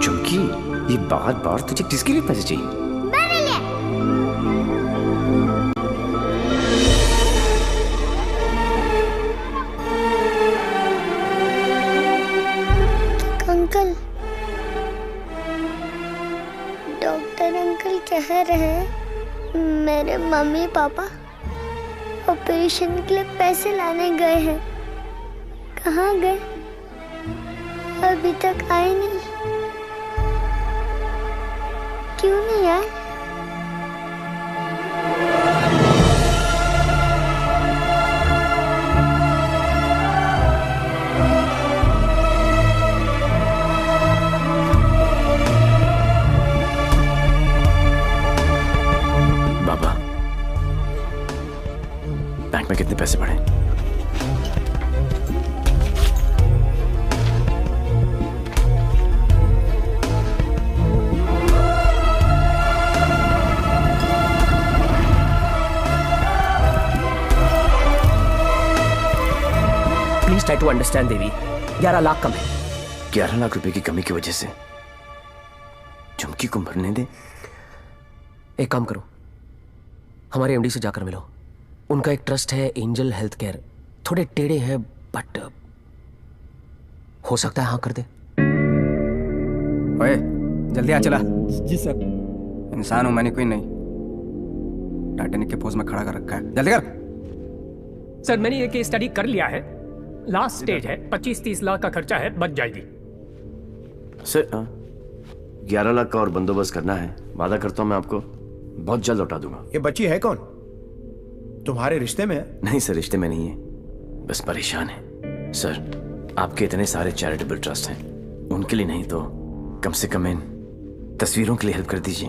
झुमकी, ये बार बार तुझे किसके लिए पैसे चाहिए? अंकल, डॉक्टर अंकल कह रहे हैं मेरे मम्मी पापा ऑपरेशन के लिए पैसे लाने गए हैं। कहाँ गए? अभी तक आए नहीं। क्यों नहीं आए? बैंक में कितने पैसे पड़े? प्लीज ट्राई टू अंडरस्टैंड देवी, 11 लाख कम है। 11 लाख रुपए की कमी की वजह से झुमकी को मरने दे? एक काम करो, हमारे एमडी से जाकर मिलो। उनका एक ट्रस्ट है एंजल हेल्थ केयर, थोड़े टेढ़े हैं बट हो सकता है हाँ कर दे। ओए जल्दी आ चला। जी सर। इंसान हूं मैंने, कोई नहीं। टाइटैनिक के पोज में खड़ा कर रखा है, जल्दी कर। सर मैंने ये केस स्टडी कर लिया है, लास्ट स्टेज है, 25-30 लाख का खर्चा है, बच जाएगी। सर 11 लाख का और बंदोबस्त करना है, वादा करता हूं मैं आपको बहुत जल्द लौटा दूंगा। ये बच्ची है कौन? तुम्हारे रिश्ते में है? नहीं सर, रिश्ते में नहीं है, बस परेशान है। सर आपके इतने सारे चैरिटेबल ट्रस्ट हैं, उनके लिए नहीं तो कम से कम इन तस्वीरों के लिए हेल्प कर दीजिए।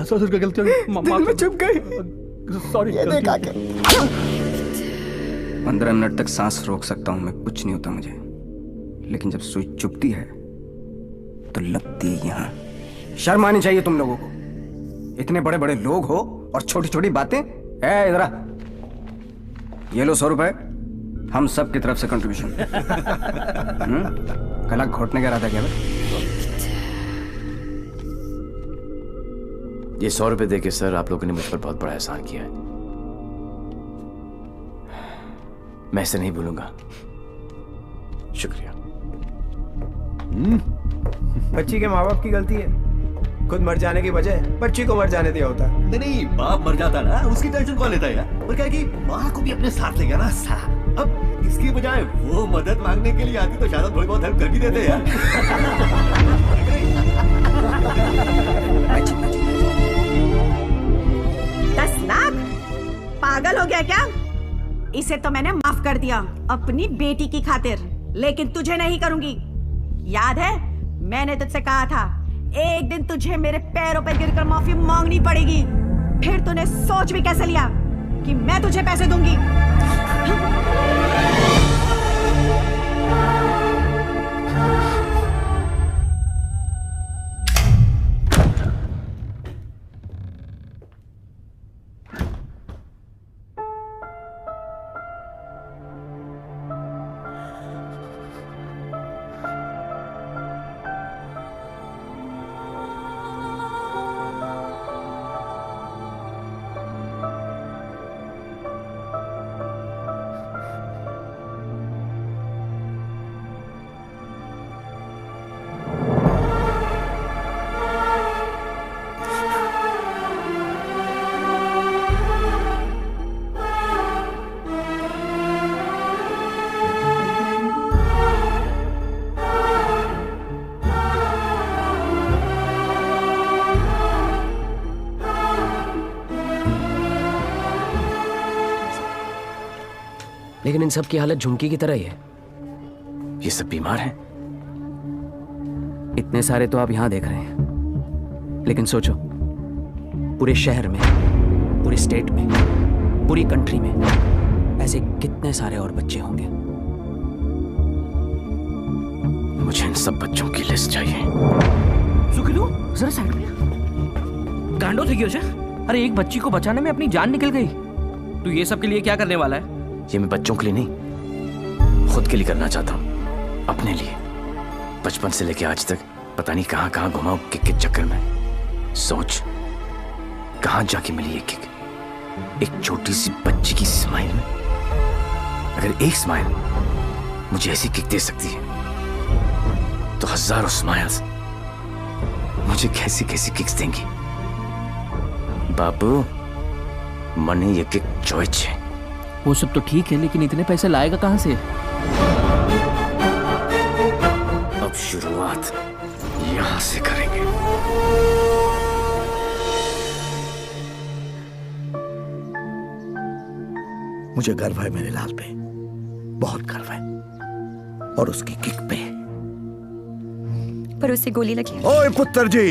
सर गलती दिल में चुप गई। सॉरी। 15 मिनट तक सांस रोक सकता हूं मैं, कुछ नहीं होता मुझे, लेकिन जब सुई चुभती है तो लगती है यहां। शर्म आनी चाहिए तुम लोगों को, इतने बड़े बड़े लोग हो और छोटी छोटी बातें। इधर आ, ये लो 100 रुपए, हम सब की तरफ से कंट्रीब्यूशन। गला घोटने का इरादा क्या है? ये 100 रुपए देके सर आप लोगों ने मुझ पर बहुत बड़ा एहसान किया है, मैं इसे नहीं भूलूंगा। शुक्रिया। बच्ची के माँ बाप की गलती है, खुद मर जाने की बजाय बच्ची को मर जाने दिया होता। नहीं, बाप मर जाता ना, उसकी टेंशन कौन लेता है यार? और क्या है कि माँ को भी अपने साथ ले गया ना साला। अब इसकी बजाय वो मदद मांगने के लिए आती तो शायद थोड़ी बहुत हेल्प कर भी देते यार। 10 लाख? पागल हो गया क्या? इसे तो मैंने माफ कर दिया अपनी बेटी की खातिर, लेकिन तुझे नहीं करूंगी। याद है मैंने तुझसे कहा था एक दिन तुझे मेरे पैरों पर गिरकर माफी मांगनी पड़ेगी। फिर तूने सोच भी कैसे लिया कि मैं तुझे पैसे दूंगी? लेकिन इन सब की हालत झुमकी की तरह ही है। ये सब बीमार हैं। इतने सारे तो आप यहां देख रहे हैं, लेकिन सोचो पूरे शहर में, पूरे स्टेट में, पूरी कंट्री में ऐसे कितने सारे और बच्चे होंगे। मुझे इन सब बच्चों की लिस्ट चाहिए। सुखिलू जरा साइड में। गांडो थी क्या? अरे एक बच्ची को बचाने में अपनी जान निकल गई, तू ये सब के लिए क्या करने वाला है? ये मैं बच्चों के लिए नहीं, खुद के लिए करना चाहता हूँ, अपने लिए। बचपन से लेके आज तक पता नहीं कहाँ कहाँ घुमा किक के चक्कर में। सोच कहाँ जाके मिली ये किक, एक छोटी सी बच्ची की स्माइल में। अगर एक स्माइल मुझे ऐसी किक दे सकती है तो हजारों स्माइल्स मुझे कैसी कैसी किक्स देंगी। बाबू मने ये किक चॉइस है। वो सब तो ठीक है, लेकिन इतने पैसे लाएगा कहां से? अब शुरुआत यहां से करेंगे। मुझे गर्व है मेरे लाल पे, बहुत गर्व है, और उसकी किक पे। पर उससे गोली लगी। ओए पुत्र जी,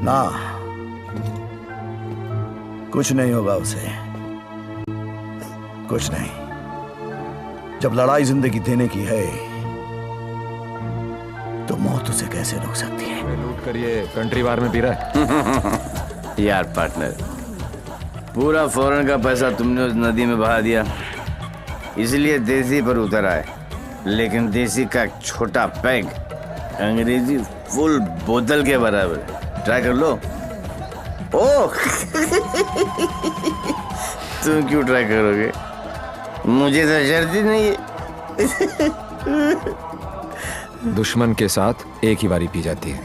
ना कुछ नहीं होगा उसे, कुछ नहीं। जब लड़ाई जिंदगी देने की है तो मौत उसे कैसे रोक सकती है? लूट कर ये कंट्री बार में पी रहा है। यार पार्टनर, पूरा फॉरेन का पैसा तुमने उस नदी में बहा दिया, इसलिए देसी पर उतर आए। लेकिन देसी का एक छोटा पैग अंग्रेजी फुल बोतल के बराबर है। ट्राई कर लो। ओह तुम क्यों ट्राई करोगे? मुझे तो शर्त ही नहीं है। दुश्मन के साथ एक ही बारी पी जाती है,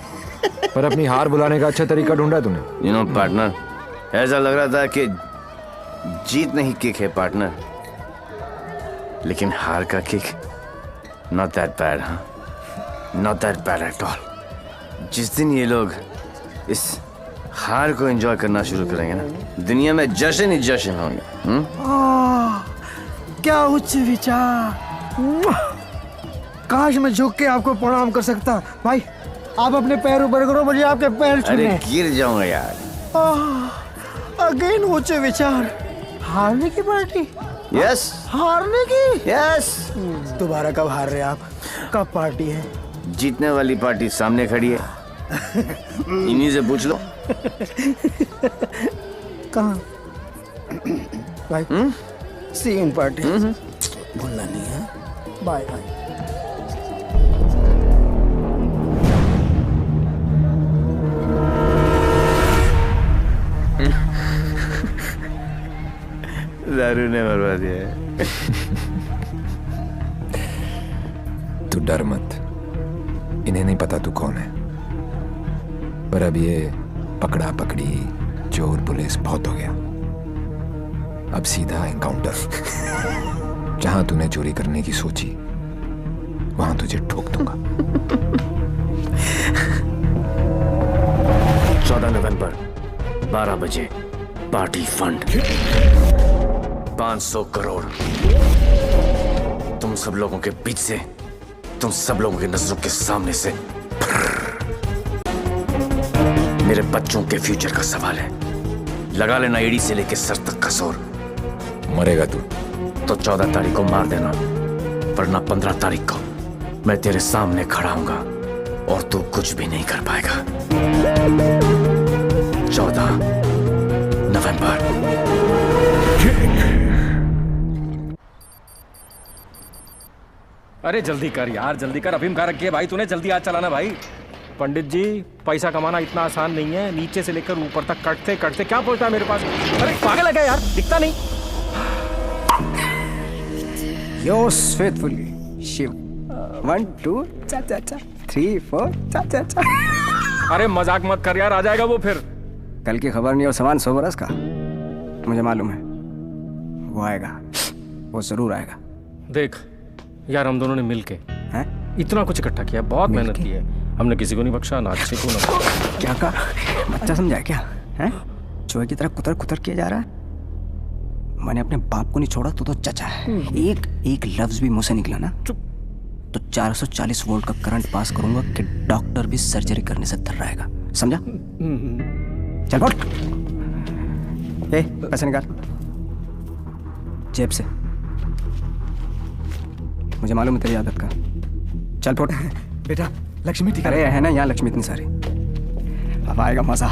पर अपनी हार बुलाने का अच्छा तरीका ढूंढा तूने। यू नो पार्टनर, ऐसा लग रहा था कि जीत नहीं किक है पार्टनर, लेकिन हार का किक नॉट दैट बैड। हाँ, not that bad at all. जिस दिन ये लोग इस हार को एंजॉय करना शुरू करेंगे ना, दुनिया में जश्न ही जश्न होंगे। क्या उच्च विचार! काश मैं झुक के आपको प्रणाम कर सकता। भाई आप अपने पैर ऊपर करो, मुझे आपके पैर छूने। अरे गिर जाऊंगा यार। अगेन उच्च विचार। हारने की पार्टी? यस। हारने की? यस। दोबारा कब हार रहे आप? कब पार्टी है? जीतने वाली पार्टी सामने खड़ी है, इन्हीं से पूछ लो। कहाँ? भाई सी इन पार्टी। भूलना नहीं है। Bye bye. दारू ने मरवा दिया है। तू डर मत, इन्हें नहीं पता तू कौन है, पर अब ये पकड़ा पकड़ी चोर पुलिस बहुत हो गया। अब सीधा एनकाउंटर। जहां तूने चोरी करने की सोची वहां तुझे ठोक दूंगा। 14 नवंबर 12 बजे पार्टी फंड 500 करोड़। तुम सब लोगों के बीच से, तुम सब लोगों की नजरों के सामने से मेरे बच्चों के फ्यूचर का सवाल है। लगा लेना एड़ी से लेके सर तक का जोर। मरेगा तू तो 14 तारीख को मार देना, वरना 15 तारीख को मैं तेरे सामने खड़ा हूंगा और तू कुछ भी नहीं कर पाएगा। 14 नवंबर। अरे जल्दी कर यार, जल्दी कर। अभी कहाँ रखी है भाई तूने? जल्दी आज चलाना भाई। पंडित जी, पैसा कमाना इतना आसान नहीं है। नीचे से लेकर ऊपर तक कटते कटते क्या पहुंचता है मेरे पास? अरे पागल है क्या यार? दिखता नहीं। Yours faithfully, Shiv. 1 2 चा चा चा 3 4 चा चा चा। अरे मजाक मत कर यार, आ जाएगा वो फिर। कल की खबर नहीं और सामान 100 बरस का। मुझे मालूम है वो आएगा, वो जरूर आएगा। देख यार, हम दोनों ने मिलके इतना कुछ इकट्ठा किया, बहुत मेहनत की है हमने। किसी को नहीं बख्शा, ना अच्छे को ना। क्या कहा? बच्चा समझा क्या है? चूहे की तरह कुतर कुतर किया जा रहा है। मैंने अपने बाप को नहीं छोड़ा, तो चचा है। एक लफ्ज भी मुंह से निकला ना तो 440 वोल्ट का करंट पास करूंगा कि डॉक्टर भी सर्जरी करने से डर रहेगा। समझा? चल फुट। पैसे निकाल जेब से। मुझे मालूम है तेरी आदत का। चल फुट। बेटा लक्ष्मी ठीक अरे है ना यहाँ लक्ष्मी इतनी सारी। अब आएगा मजा।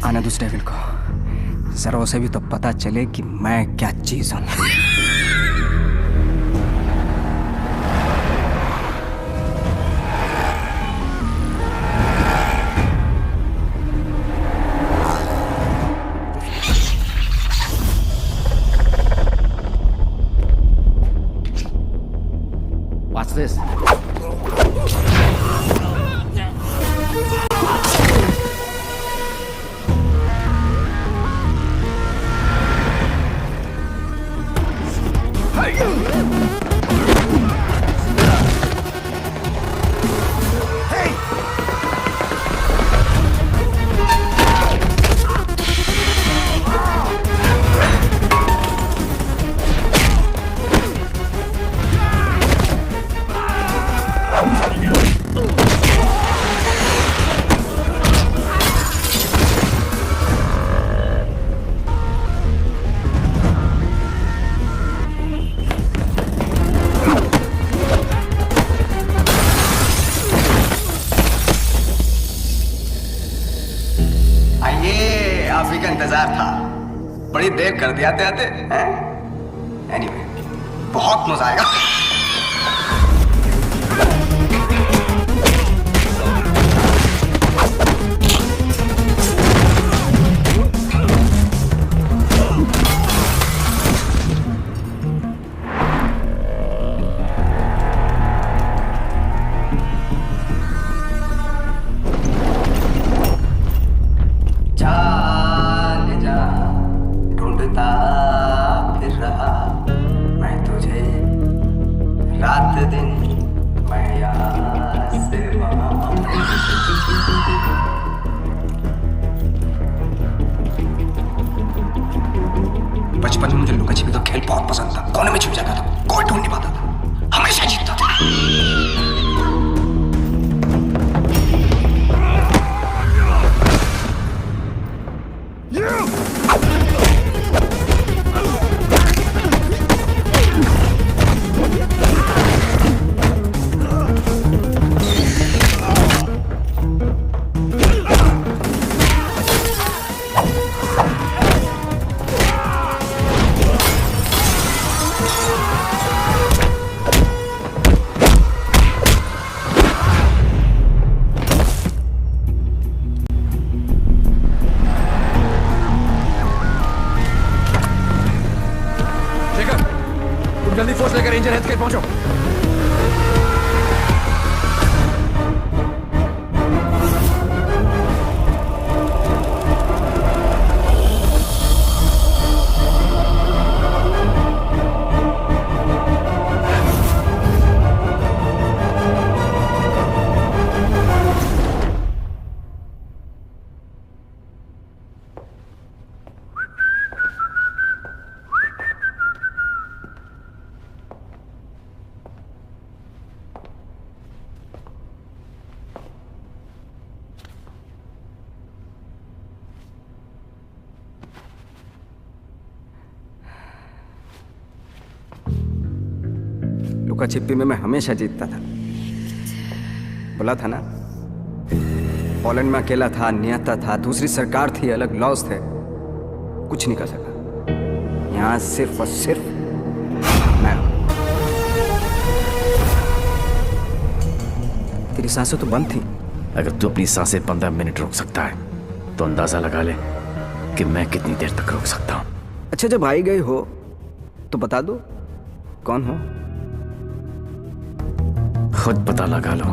आने दो डेविल को, जरा उसे भी तो पता चले कि मैं क्या चीज हूं। What's this? बड़ी देर कर दिया आते हैं। एनीवे, बहुत मजा आएगा। ढूंढता फिर रहा मैं तुझे, रात दिन मैं बचपन में मुझे लुका छिपी का खेल बहुत पसंद था। कोने में छिप जाता था, कोई ढूंढ नहीं पाता था, हमेशा जीतता था। जल्दी फोर्स लेकर रेंजर हेल्थ पहुंचो। लुका छिपी में मैं हमेशा जीतता था। बोला था ना, पोलैंड में अकेला था, नियता था, दूसरी सरकार थी, अलग लॉज थे, कुछ नहीं कर सका। यहाँ सिर्फ और सिर्फ मैं। तेरी सांसें तो बंद थी। अगर तू अपनी सांसें 15 मिनट रोक सकता है तो अंदाजा लगा ले कि मैं कितनी देर तक रोक सकता हूँ। अच्छा, जब आई गई हो तो बता दो कौन हो। खुद पता लगा लो।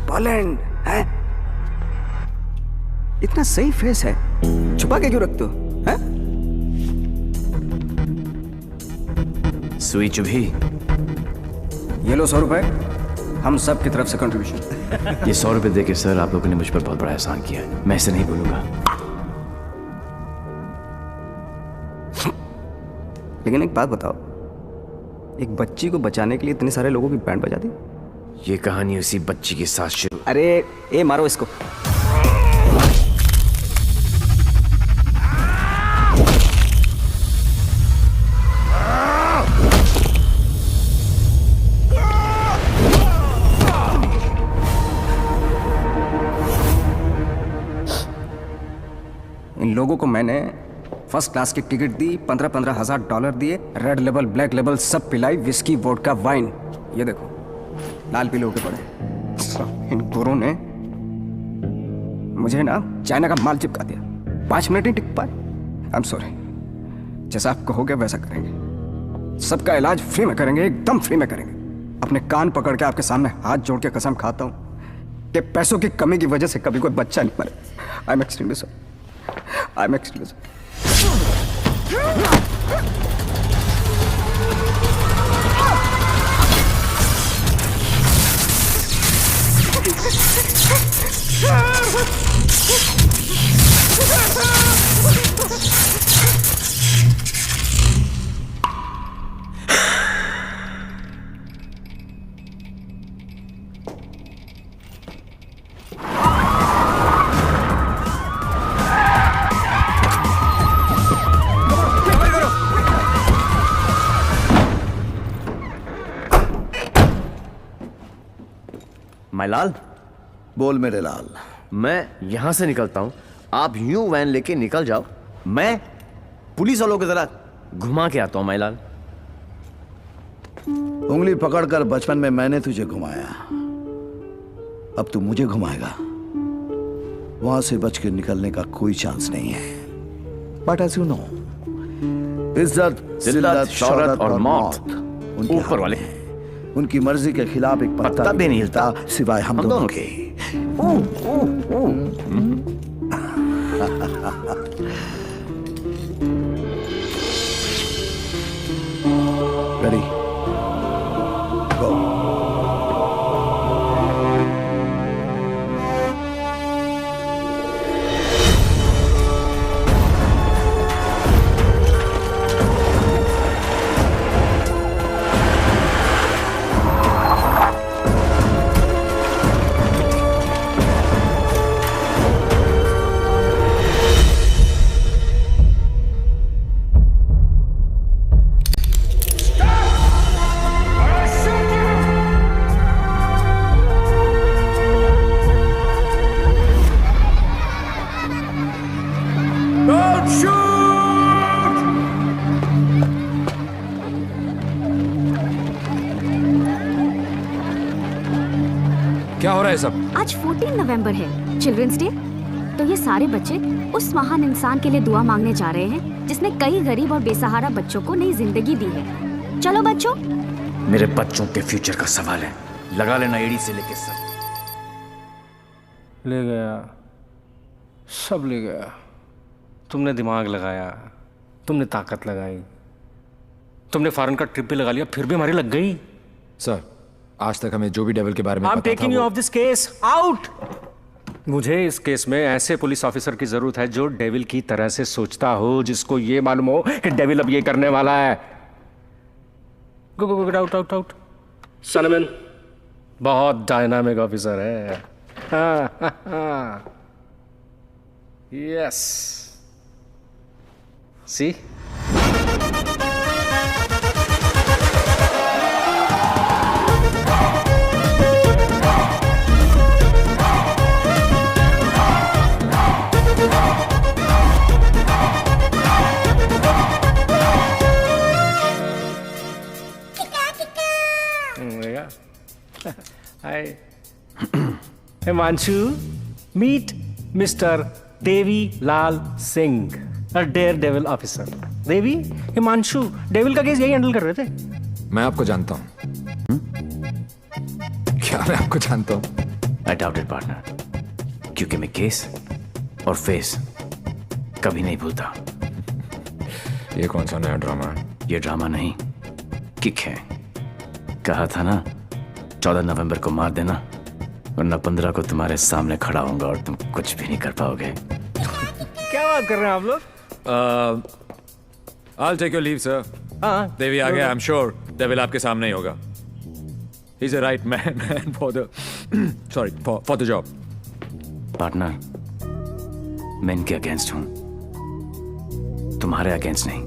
पोलैंड है? इतना सही फेस है, छुपा के क्यों रखते हो? हैं? सुई चुभी। ये लो 100 रुपए, हम सब की तरफ से कंट्रीब्यूशन। ये 100 रुपए देके सर, आप लोगों ने मुझ पर बहुत बड़ा एहसान किया है, मैं इसे नहीं भूलूंगा। लेकिन एक बात बताओ, एक बच्ची को बचाने के लिए इतने सारे लोगों की बैंड बजा दी? ये कहानी उसी बच्ची के साथ शुरू। अरे ए मारो इसको। इन लोगों को मैंने फर्स्ट क्लास की टिकट दी, 15-15 हजार डॉलर दिए, रेड लेबल ब्लैक लेबल सब पिलाई, विस्की वोडका वाइन। ये देखो लाल पीले होके पड़े। इन गोरों ने मुझे ना चाइना का माल चिपका दिया, 5 मिनट ही टिक पाए। आई एम सॉरी, जैसा आप कहोगे वैसा करेंगे। सबका इलाज फ्री में करेंगे, एकदम फ्री में करेंगे। अपने कान पकड़ के आपके सामने हाथ जोड़ के कसम खाता हूं कि पैसों की कमी की वजह से कभी कोई बच्चा नहीं मरे। I am extremely sorry, I am extremely sorry. My लाल। बोल मेरे लाल। मैं यहां से निकलता हूं, आप यूं वैन लेके निकल जाओ, मैं पुलिस वालों की तरह घुमा के आता हूं माय लाल। उंगली पकड़कर बचपन में मैंने तुझे घुमाया, अब तू मुझे घुमाएगा। वहां से बच के निकलने का कोई चांस नहीं है। बट एज यू नो, इज्जत, जिल्लत, शौहरत और मौत उनके ऊपर वाले, उनकी मर्जी के खिलाफ एक पत्ता भी नहीं हिलता सिवाय हम दोनों के। रेडी, गो। क्या हो रहा है सब? आज 14 नवंबर है, चिल्ड्रंस डे। तो ये सारे बच्चे उस महान इंसान के लिए दुआ मांगने जा रहे हैं जिसने कई गरीब और बेसहारा बच्चों को नई जिंदगी दी है। चलो बच्चों। मेरे बच्चों के फ्यूचर का सवाल है, लगा लेना एड़ी से लेके सब। ले गया, सब ले गया। तुमने दिमाग लगाया, तुमने ताकत लगाई, तुमने फॉरेन का ट्रिप भी लगा लिया, फिर भी हमारी लग गई। सर, आज तक हमें जो भी डेविल के बारे में I'm पता taking था you वो... off this case, out! मुझे इस केस में ऐसे पुलिस ऑफिसर की जरूरत है जो डेविल की तरह से सोचता हो, जिसको ये मालूम हो कि डेविल अब ये करने वाला है। गो गो गो, आउट आउट आउट। सनमैन बहुत डायनामिक ऑफिसर है। Yes, C Hi. Himanshu, meet Mr. Devi Lal Singh, a daredevil officer. Devi, Himanshu devil का केस यही हैंडल कर रहे थे। मैं आपको जानता हूँ। क्या मैं आपको जानता हूँ? I doubt it, partner. क्योंकि मैं केस और फेस कभी नहीं भूलता। ये कौन सा नया ड्रामा है? ये ड्रामा नहीं, किक है। कहा था ना, 14 नवंबर को मार देना, वरना 15 को तुम्हारे सामने खड़ा होऊंगा और तुम कुछ भी नहीं कर पाओगे। क्या बात कर रहे हैं आप लोग? I'll take your leave, sir. हाँ, देवी आ गया, I'm sure डेविल आपके सामने ही होगा। He's a right man for the for the job. Partner, मैं इनके अगेंस्ट हूं, तुम्हारे अगेंस्ट नहीं।